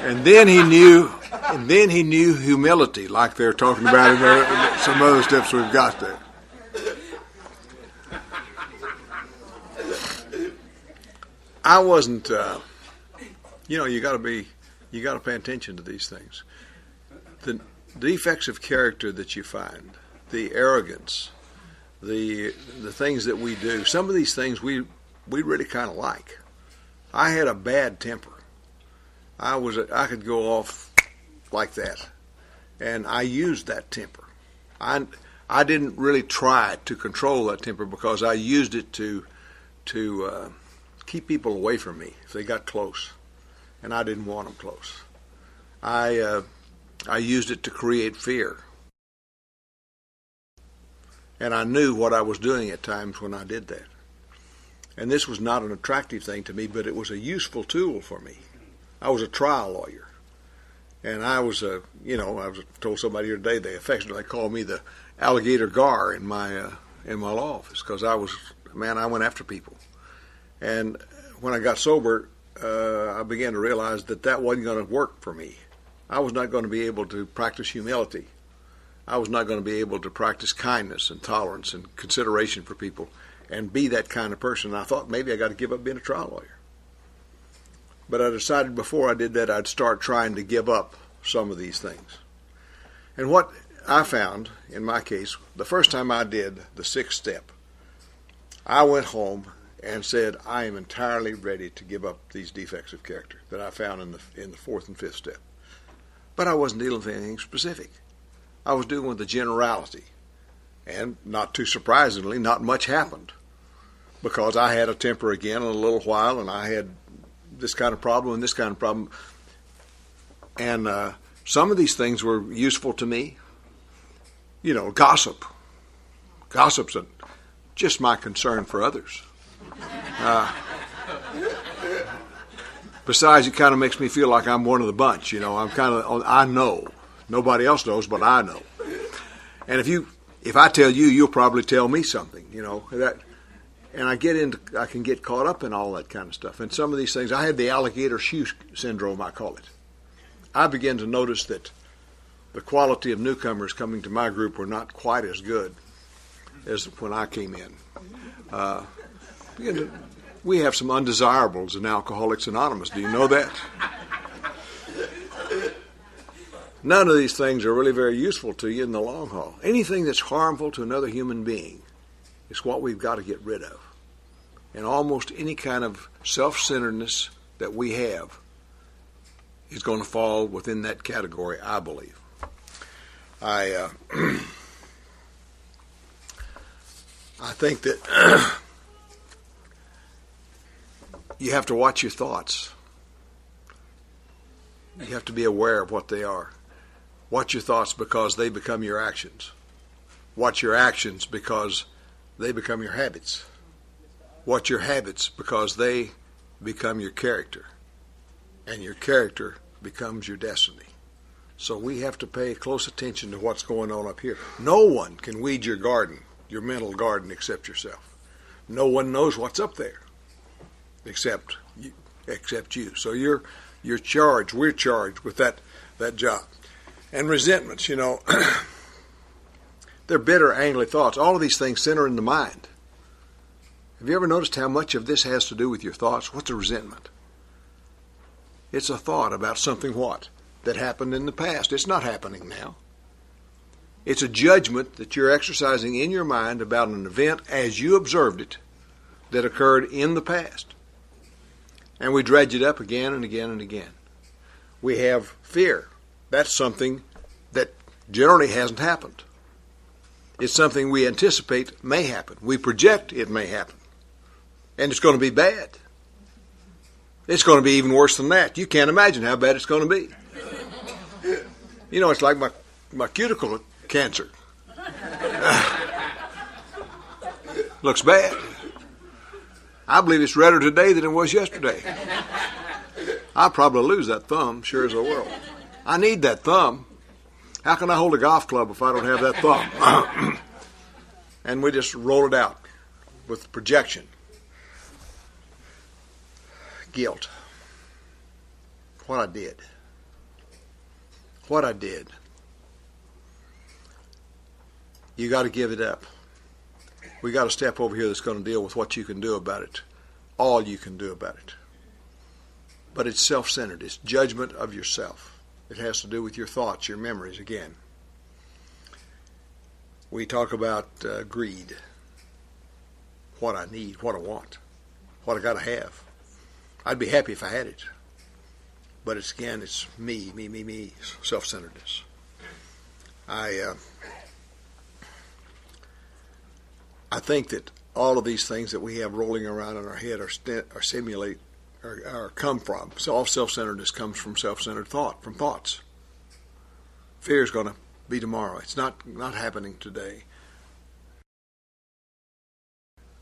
And then he knew humility, like they're talking about in some other steps we've got there. I wasn't, you got to pay attention to these things. The defects of character that you find, the arrogance, the things that we do, some of these things we really kind of like. I had a bad temper. I could go off like that, and I used that temper. I didn't really try to control that temper because I used it to keep people away from me if they got close, and I didn't want them close. I used it to create fear, and I knew what I was doing at times when I did that. And this was not an attractive thing to me, but it was a useful tool for me. I was a trial lawyer, and I was told somebody here today they affectionately called me the alligator gar in my law office because I went after people. And when I got sober, I began to realize that wasn't going to work for me. I was not going to be able to practice humility. I was not going to be able to practice kindness and tolerance and consideration for people and be that kind of person. And I thought maybe I got to give up being a trial lawyer. But I decided before I did that, I'd start trying to give up some of these things. And what I found, in my case, the first time I did the 6th step, I went home and said, I am entirely ready to give up these defects of character that I found in the 4th and 5th step. But I wasn't dealing with anything specific. I was dealing with the generality. And not too surprisingly, not much happened. Because I had a temper again in a little while, and I had this kind of problem and this kind of problem. And some of these things were useful to me. You know, gossip. Gossip's just my concern for others. Besides, it kind of makes me feel like I'm one of the bunch. You know, I know. Nobody else knows, but I know. And if I tell you, you'll probably tell me something. You know that. And I can get caught up in all that kind of stuff. And some of these things, I had the alligator shoe syndrome, I call it. I began to notice that the quality of newcomers coming to my group were not quite as good as when I came in. We have some undesirables in Alcoholics Anonymous. Do you know that? None of these things are really very useful to you in the long haul. Anything that's harmful to another human being is what we've got to get rid of. And almost any kind of self-centeredness that we have is going to fall within that category, I believe. I think that you have to watch your thoughts. You have to be aware of what they are. Watch your thoughts because they become your actions. Watch your actions because they become your habits. Watch your habits because they become your character. And your character becomes your destiny. So we have to pay close attention to what's going on up here. No one can weed your garden, your mental garden, except yourself. No one knows what's up there except you. So you're charged, we're charged with that job. And resentments, you know, they're bitter, angry thoughts. All of these things center in the mind. Have you ever noticed how much of this has to do with your thoughts? What's a resentment? It's a thought about something that happened in the past. It's not happening now. It's a judgment that you're exercising in your mind about an event as you observed it that occurred in the past. And we dredge it up again and again and again. We have fear. That's something that generally hasn't happened. It's something we anticipate may happen. We project it may happen. And it's going to be bad. It's going to be even worse than that. You can't imagine how bad it's going to be. You know, it's like my cuticle cancer. Looks bad. I believe it's redder today than it was yesterday. I'll probably lose that thumb, sure as I will. I need that thumb. How can I hold a golf club if I don't have that thumb? And we just roll it out with projection. Guilt. What I did. You got to give it up. We got a step over here that's going to deal with what you can do about it. All you can do about it. But it's self-centered. It's judgment of yourself. It has to do with your thoughts, your memories again. We talk about greed. What I need, what I want, what I got to have. I'd be happy if I had it. But it's me, self-centeredness. I think that all of these things that we have rolling around in our head come from. So all self-centeredness comes from self-centered thought, from thoughts. Fear is going to be tomorrow. It's not happening today.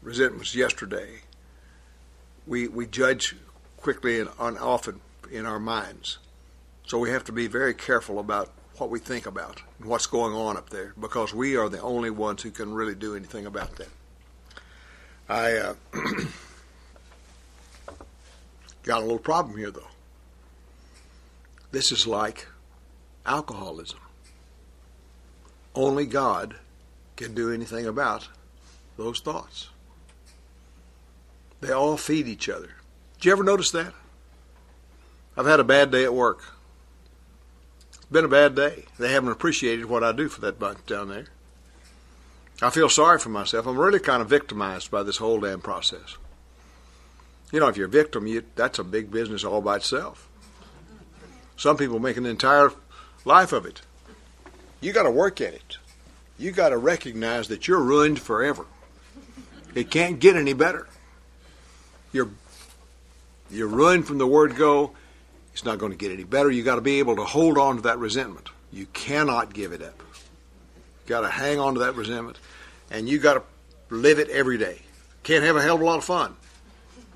Resentment's yesterday. We judge quickly and often in our minds. So we have to be very careful about what we think about and what's going on up there, because we are the only ones who can really do anything about that. I got a little problem here, though. This is like alcoholism. Only God can do anything about those thoughts. They all feed each other. Did you ever notice that? I've had a bad day at work. It's been a bad day. They haven't appreciated what I do for that bunch down there. I feel sorry for myself. I'm really kind of victimized by this whole damn process. You know, if you're a victim, that's a big business all by itself. Some people make an entire life of it. You got to work at it. You got to recognize that you're ruined forever. It can't get any better. You're ruined from the word go. It's not going to get any better. You got to be able to hold on to that resentment. You cannot give it up. You got to hang on to that resentment, and you got to live it every day. Can't have a hell of a lot of fun,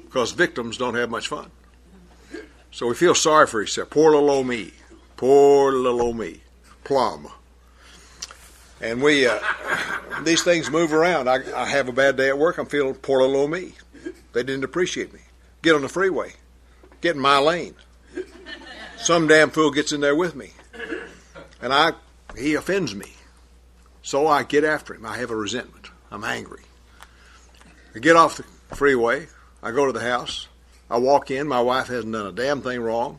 because victims don't have much fun. So we feel sorry for yourself. Poor little old me. Poor little old me. Plum. And these things move around. I have a bad day at work. I'm feeling poor little old me. They didn't appreciate me. Get on the freeway. Get in my lane. Some damn fool gets in there with me. And he offends me. So I get after him. I have a resentment. I'm angry. I get off the freeway. I go to the house. I walk in. My wife hasn't done a damn thing wrong.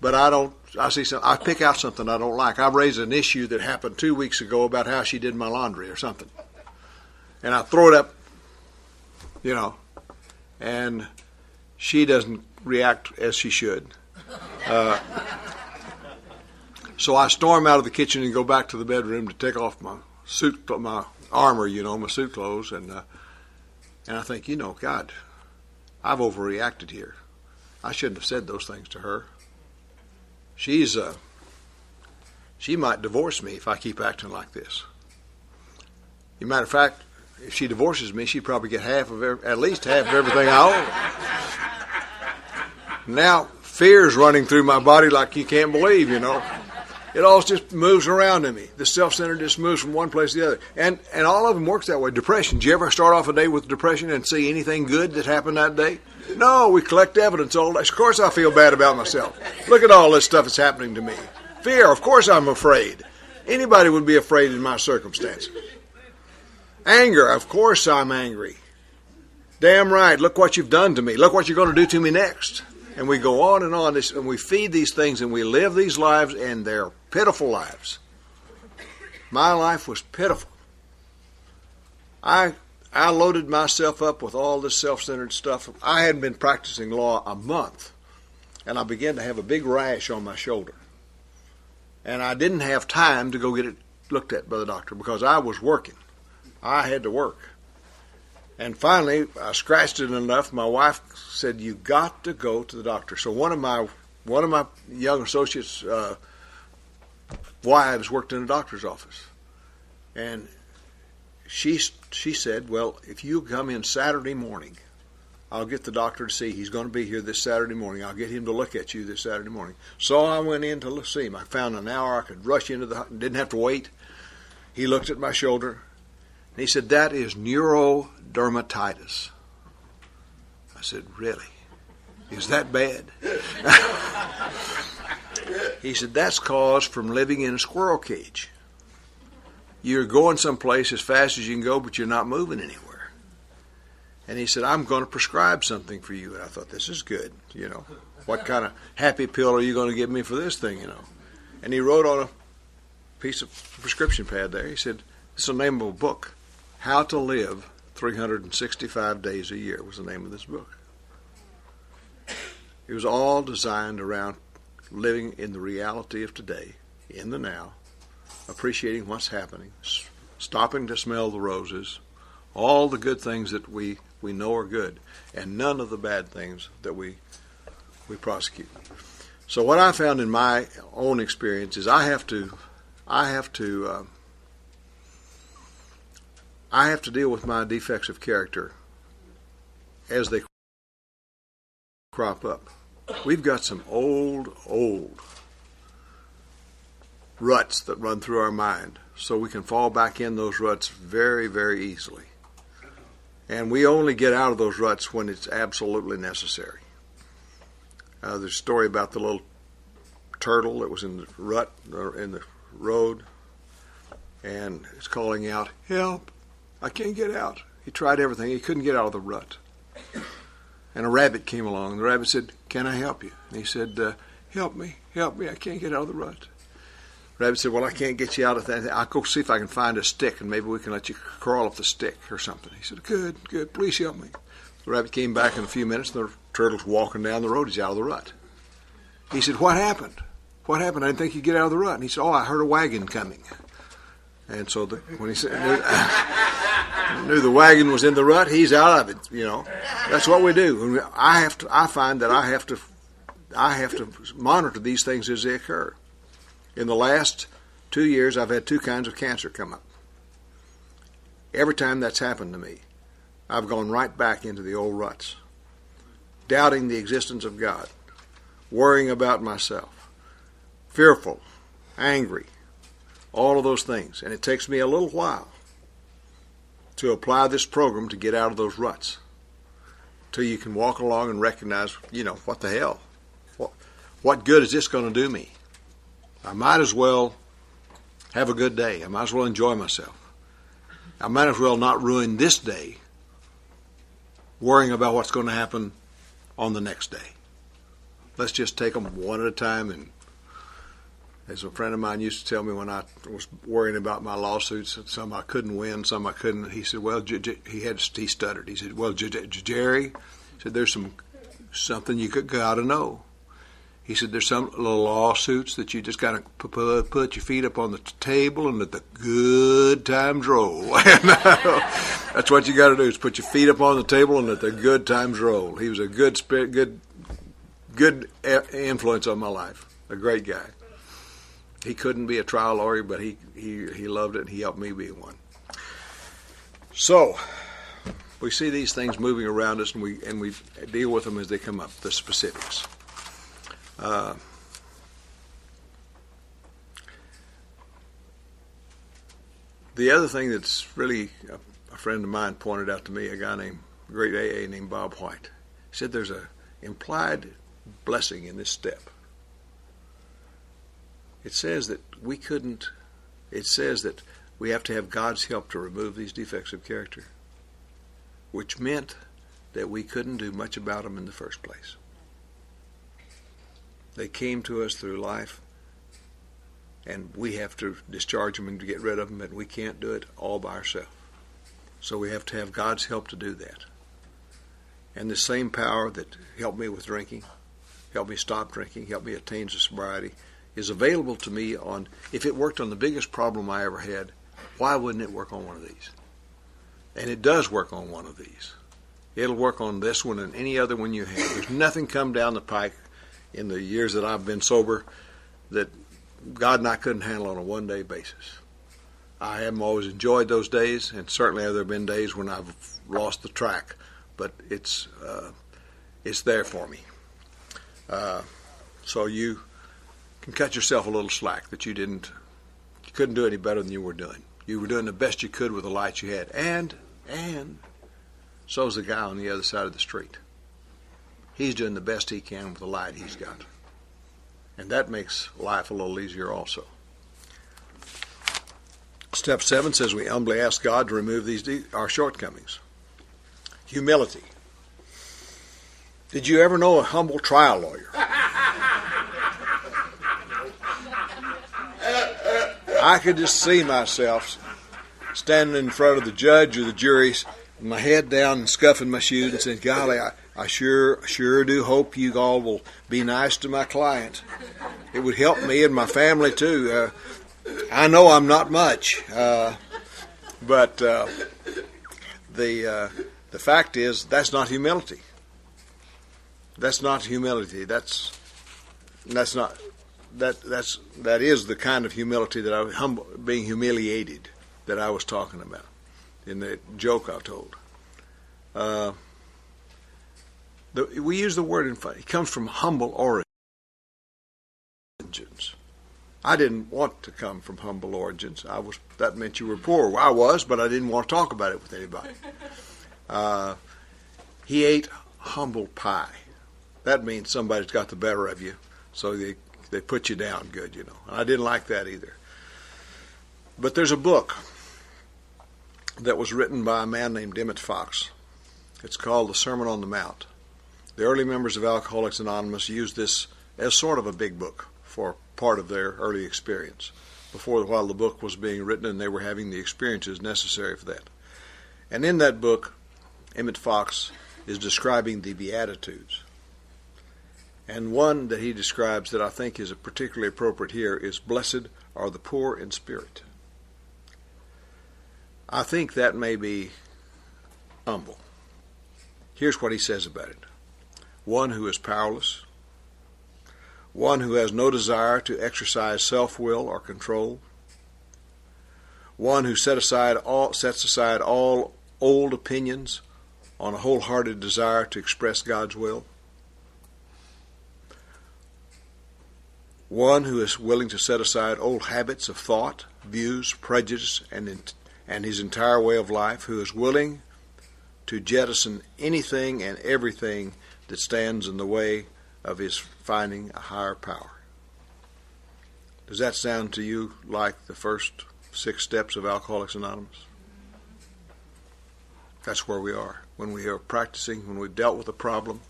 But I see something. I pick out something I don't like. I raise an issue that happened 2 weeks ago about how she did my laundry or something. And I throw it up, and she doesn't react as she should. So I storm out of the kitchen and go back to the bedroom to take off my suit, my armor, my suit clothes, and I think, God, I've overreacted here. I shouldn't have said those things to her. She might divorce me if I keep acting like this. As a matter of fact, if she divorces me, she'd probably get at least half of everything I own. Now, fear's running through my body like you can't believe, It all just moves around in me. The self-centeredness moves from one place to the other. And all of them works that way. Depression. Did you ever start off a day with depression and see anything good that happened that day? No, we collect evidence all day. Of course I feel bad about myself. Look at all this stuff that's happening to me. Fear. Of course I'm afraid. Anybody would be afraid in my circumstances. Anger. Of course I'm angry. Damn right. Look what you've done to me. Look what you're going to do to me next. And we go on, and we feed these things, and we live these lives, and they're pitiful lives. My life was pitiful. I loaded myself up with all this self-centered stuff. I hadn't been practicing law a month, and I began to have a big rash on my shoulder. And I didn't have time to go get it looked at by the doctor because I was working. I had to work. And finally, I scratched it enough. My wife said, "You got to go to the doctor." So one of my young associates' wives worked in a doctor's office, and she said, "Well, if you come in Saturday morning, I'll get the doctor to see. He's going to be here this Saturday morning. I'll get him to look at you this Saturday morning." So I went in to see him. I found an hour I could rush into didn't have to wait. He looked at my shoulder. And he said, "That is neurodermatitis." I said, "Really? Is that bad?" He said, "That's caused from living in a squirrel cage. You're going someplace as fast as you can go, but you're not moving anywhere." And he said, "I'm going to prescribe something for you." And I thought, this is good. What kind of happy pill are you going to give me for this thing, And he wrote on a piece of prescription pad there, he said, "This is the name of a book. How to Live 365 Days a Year" was the name of this book. It was all designed around living in the reality of today, in the now, appreciating what's happening, stopping to smell the roses, all the good things that we know are good, and none of the bad things that we prosecute. So what I found in my own experience is I have to deal with my defects of character as they crop up. We've got some old ruts that run through our mind, so we can fall back in those ruts very, very easily. And we only get out of those ruts when it's absolutely necessary. There's a story about the little turtle that was in the rut, or in the road, and it's calling out, "Help! I can't get out." He tried everything. He couldn't get out of the rut. And a rabbit came along. And the rabbit said, "Can I help you?" And he said, help me. I can't get out of the rut." The rabbit said, "Well, I can't get you out of that. I'll go see if I can find a stick, and maybe we can let you crawl up the stick or something." He said, Good. Please help me." The rabbit came back in a few minutes, and the turtle's walking down the road. He's out of the rut. He said, "What happened?" what happened? I didn't think you'd get out of the rut. And he said, oh, I heard a wagon coming. And so when he said, knew the wagon was in the rut, he's out of it. That's what we do. I find that I have to monitor these things as they occur. In the last 2 years, I've had 2 kinds of cancer come up. Every time that's happened to me, I've gone right back into the old ruts, doubting the existence of God, worrying about myself, fearful, angry, all of those things. And it takes me a little while to apply this program to get out of those ruts, till you can walk along and recognize, what the hell? What good is this going to do me? I might as well have a good day. I might as well enjoy myself. I might as well not ruin this day worrying about what's going to happen on the next day. Let's just take them one at a time. And as a friend of mine used to tell me when I was worrying about my lawsuits, some I couldn't win, some I couldn't. He said, well, he stuttered. He said, well, Jerry, he said, there's something you got to know. He said, there's some little lawsuits that you just got to put your feet up on the table and let the good times roll. That's what you got to do, is put your feet up on the table and let the good times roll. He was a good spirit, good influence on my life, a great guy. He couldn't be a trial lawyer, but he loved it, and he helped me be one. So we see these things moving around us, and we deal with them as they come up, the specifics. The other thing that's really a friend of mine pointed out to me, a guy named great AA named Bob White. He said there's a implied blessing in this step. It says that we have to have God's help to remove these defects of character, which meant that we couldn't do much about them in the first place. They came to us through life, and we have to discharge them and to get rid of them, and we can't do it all by ourselves. So we have to have God's help to do that. And the same power that helped me with drinking, helped me stop drinking, helped me attain to sobriety, is available to me on, if it worked on the biggest problem I ever had, why wouldn't it work on one of these? And it does work on one of these. It'll work on this one and any other one you have. There's nothing come down the pike in the years that I've been sober that God and I couldn't handle on a one-day basis. I haven't always enjoyed those days, and certainly there have been days when I've lost the track, but it's there for me. So you can cut yourself a little slack that you couldn't do any better than you were doing. You were doing the best you could with the light you had, and so's the guy on the other side of the street. He's doing the best he can with the light he's got. And that makes life a little easier also. Step 7 says we humbly ask God to remove our shortcomings. Humility. Did you ever know a humble trial lawyer? I could just see myself standing in front of the judge or the juries, with my head down and scuffing my shoes and saying, golly, I sure do hope you all will be nice to my client. It would help me and my family too. I know I'm not much, but the fact is that's not humility. That's not humility. That is the kind of humility that being humiliated that I was talking about in the joke I told. We use the word it comes from humble origins. I didn't want to come from humble origins. That meant you were poor. I was, but I didn't want to talk about it with anybody. He ate humble pie. That means somebody's got the better of you, so they put you down good, I didn't like that either. But there's a book that was written by a man named Emmett Fox. It's called The Sermon on the Mount. The early members of Alcoholics Anonymous used this as sort of a big book for part of their early experience, while the book was being written and they were having the experiences necessary for that. And in that book, Emmett Fox is describing the Beatitudes. And one that he describes that I think is particularly appropriate here is, blessed are the poor in spirit. I think that may be humble. Here's what he says about it. One who is powerless, one who has no desire to exercise self-will or control, one who sets aside all old opinions on a wholehearted desire to express God's will, one who is willing to set aside old habits of thought, views, prejudice, and his entire way of life, who is willing to jettison anything and everything that stands in the way of his finding a higher power. Does that sound to you like the first 6 steps of Alcoholics Anonymous? That's where we are. When we are practicing, when we've dealt with a problem,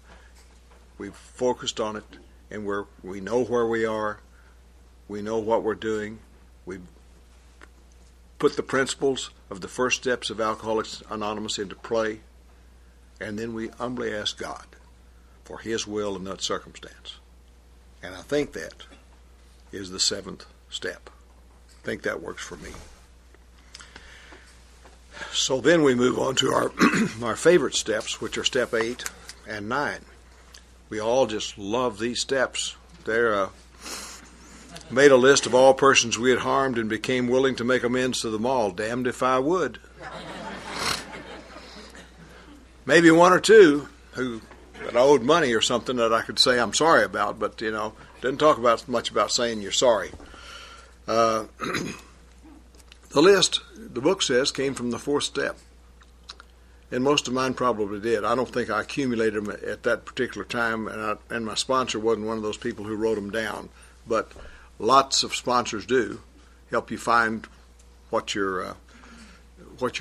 we've focused on it, and we know where we are, we know what we're doing, we put the principles of the first steps of Alcoholics Anonymous into play, and then we humbly ask God for His will in that circumstance. And I think that is the 7th step. I think that works for me. So then we move on to our our favorite steps, which are step 8 and 9. We all just love these steps. They're made a list of all persons we had harmed and became willing to make amends to them all. Damned if I would. Maybe 1 or 2 who that I owed money or something that I could say I'm sorry about, but didn't talk much about saying you're sorry. The list, the book says, came from the 4th step, and most of mine probably did. I don't think I accumulated them at that particular time, and my sponsor wasn't one of those people who wrote them down. But lots of sponsors do help you find what your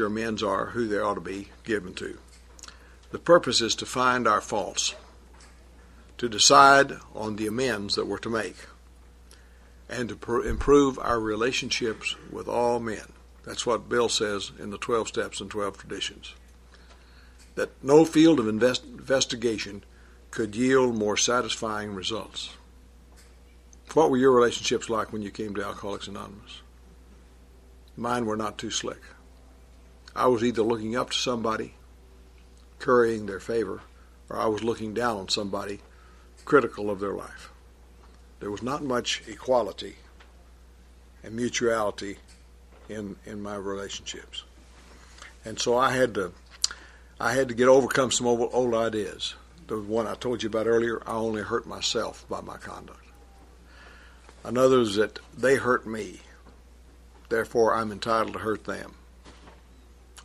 amends are, who they ought to be given to. The purpose is to find our faults, to decide on the amends that we're to make, and to improve our relationships with all men. That's what Bill says in the 12 Steps and 12 Traditions. That no field of investigation could yield more satisfying results. What were your relationships like when you came to Alcoholics Anonymous? Mine were not too slick. I was either looking up to somebody, currying their favor, or I was looking down on somebody, critical of their life. There was not much equality and mutuality in my relationships. And so I had to overcome some old ideas. The one I told you about earlier, I only hurt myself by my conduct. Another is that they hurt me, therefore I'm entitled to hurt them.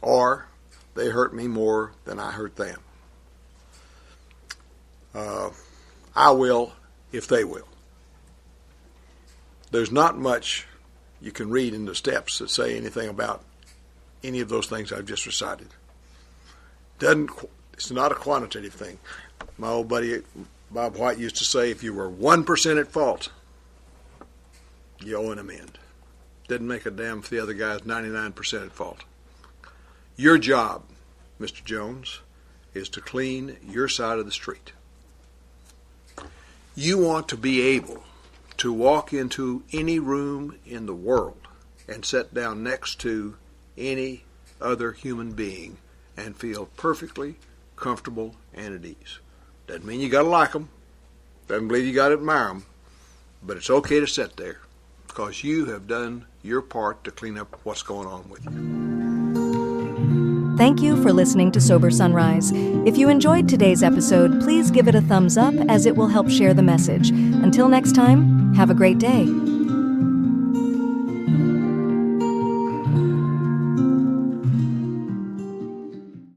Or they hurt me more than I hurt them. I will if they will. There's not much you can read in the steps that say anything about any of those things I've just recited. It's not a quantitative thing. My old buddy Bob White used to say, if you were 1% at fault, you owe an amend. Didn't make a damn if the other guy's 99% at fault. Your job, Mr. Jones, is to clean your side of the street. You want to be able to walk into any room in the world and sit down next to any other human being and feel perfectly comfortable and at ease. Doesn't mean you got to like them. Doesn't believe you got to admire them. But it's okay to sit there because you have done your part to clean up what's going on with you. Thank you for listening to Sober Sunrise. If you enjoyed today's episode, please give it a thumbs up as it will help share the message. Until next time, have a great day.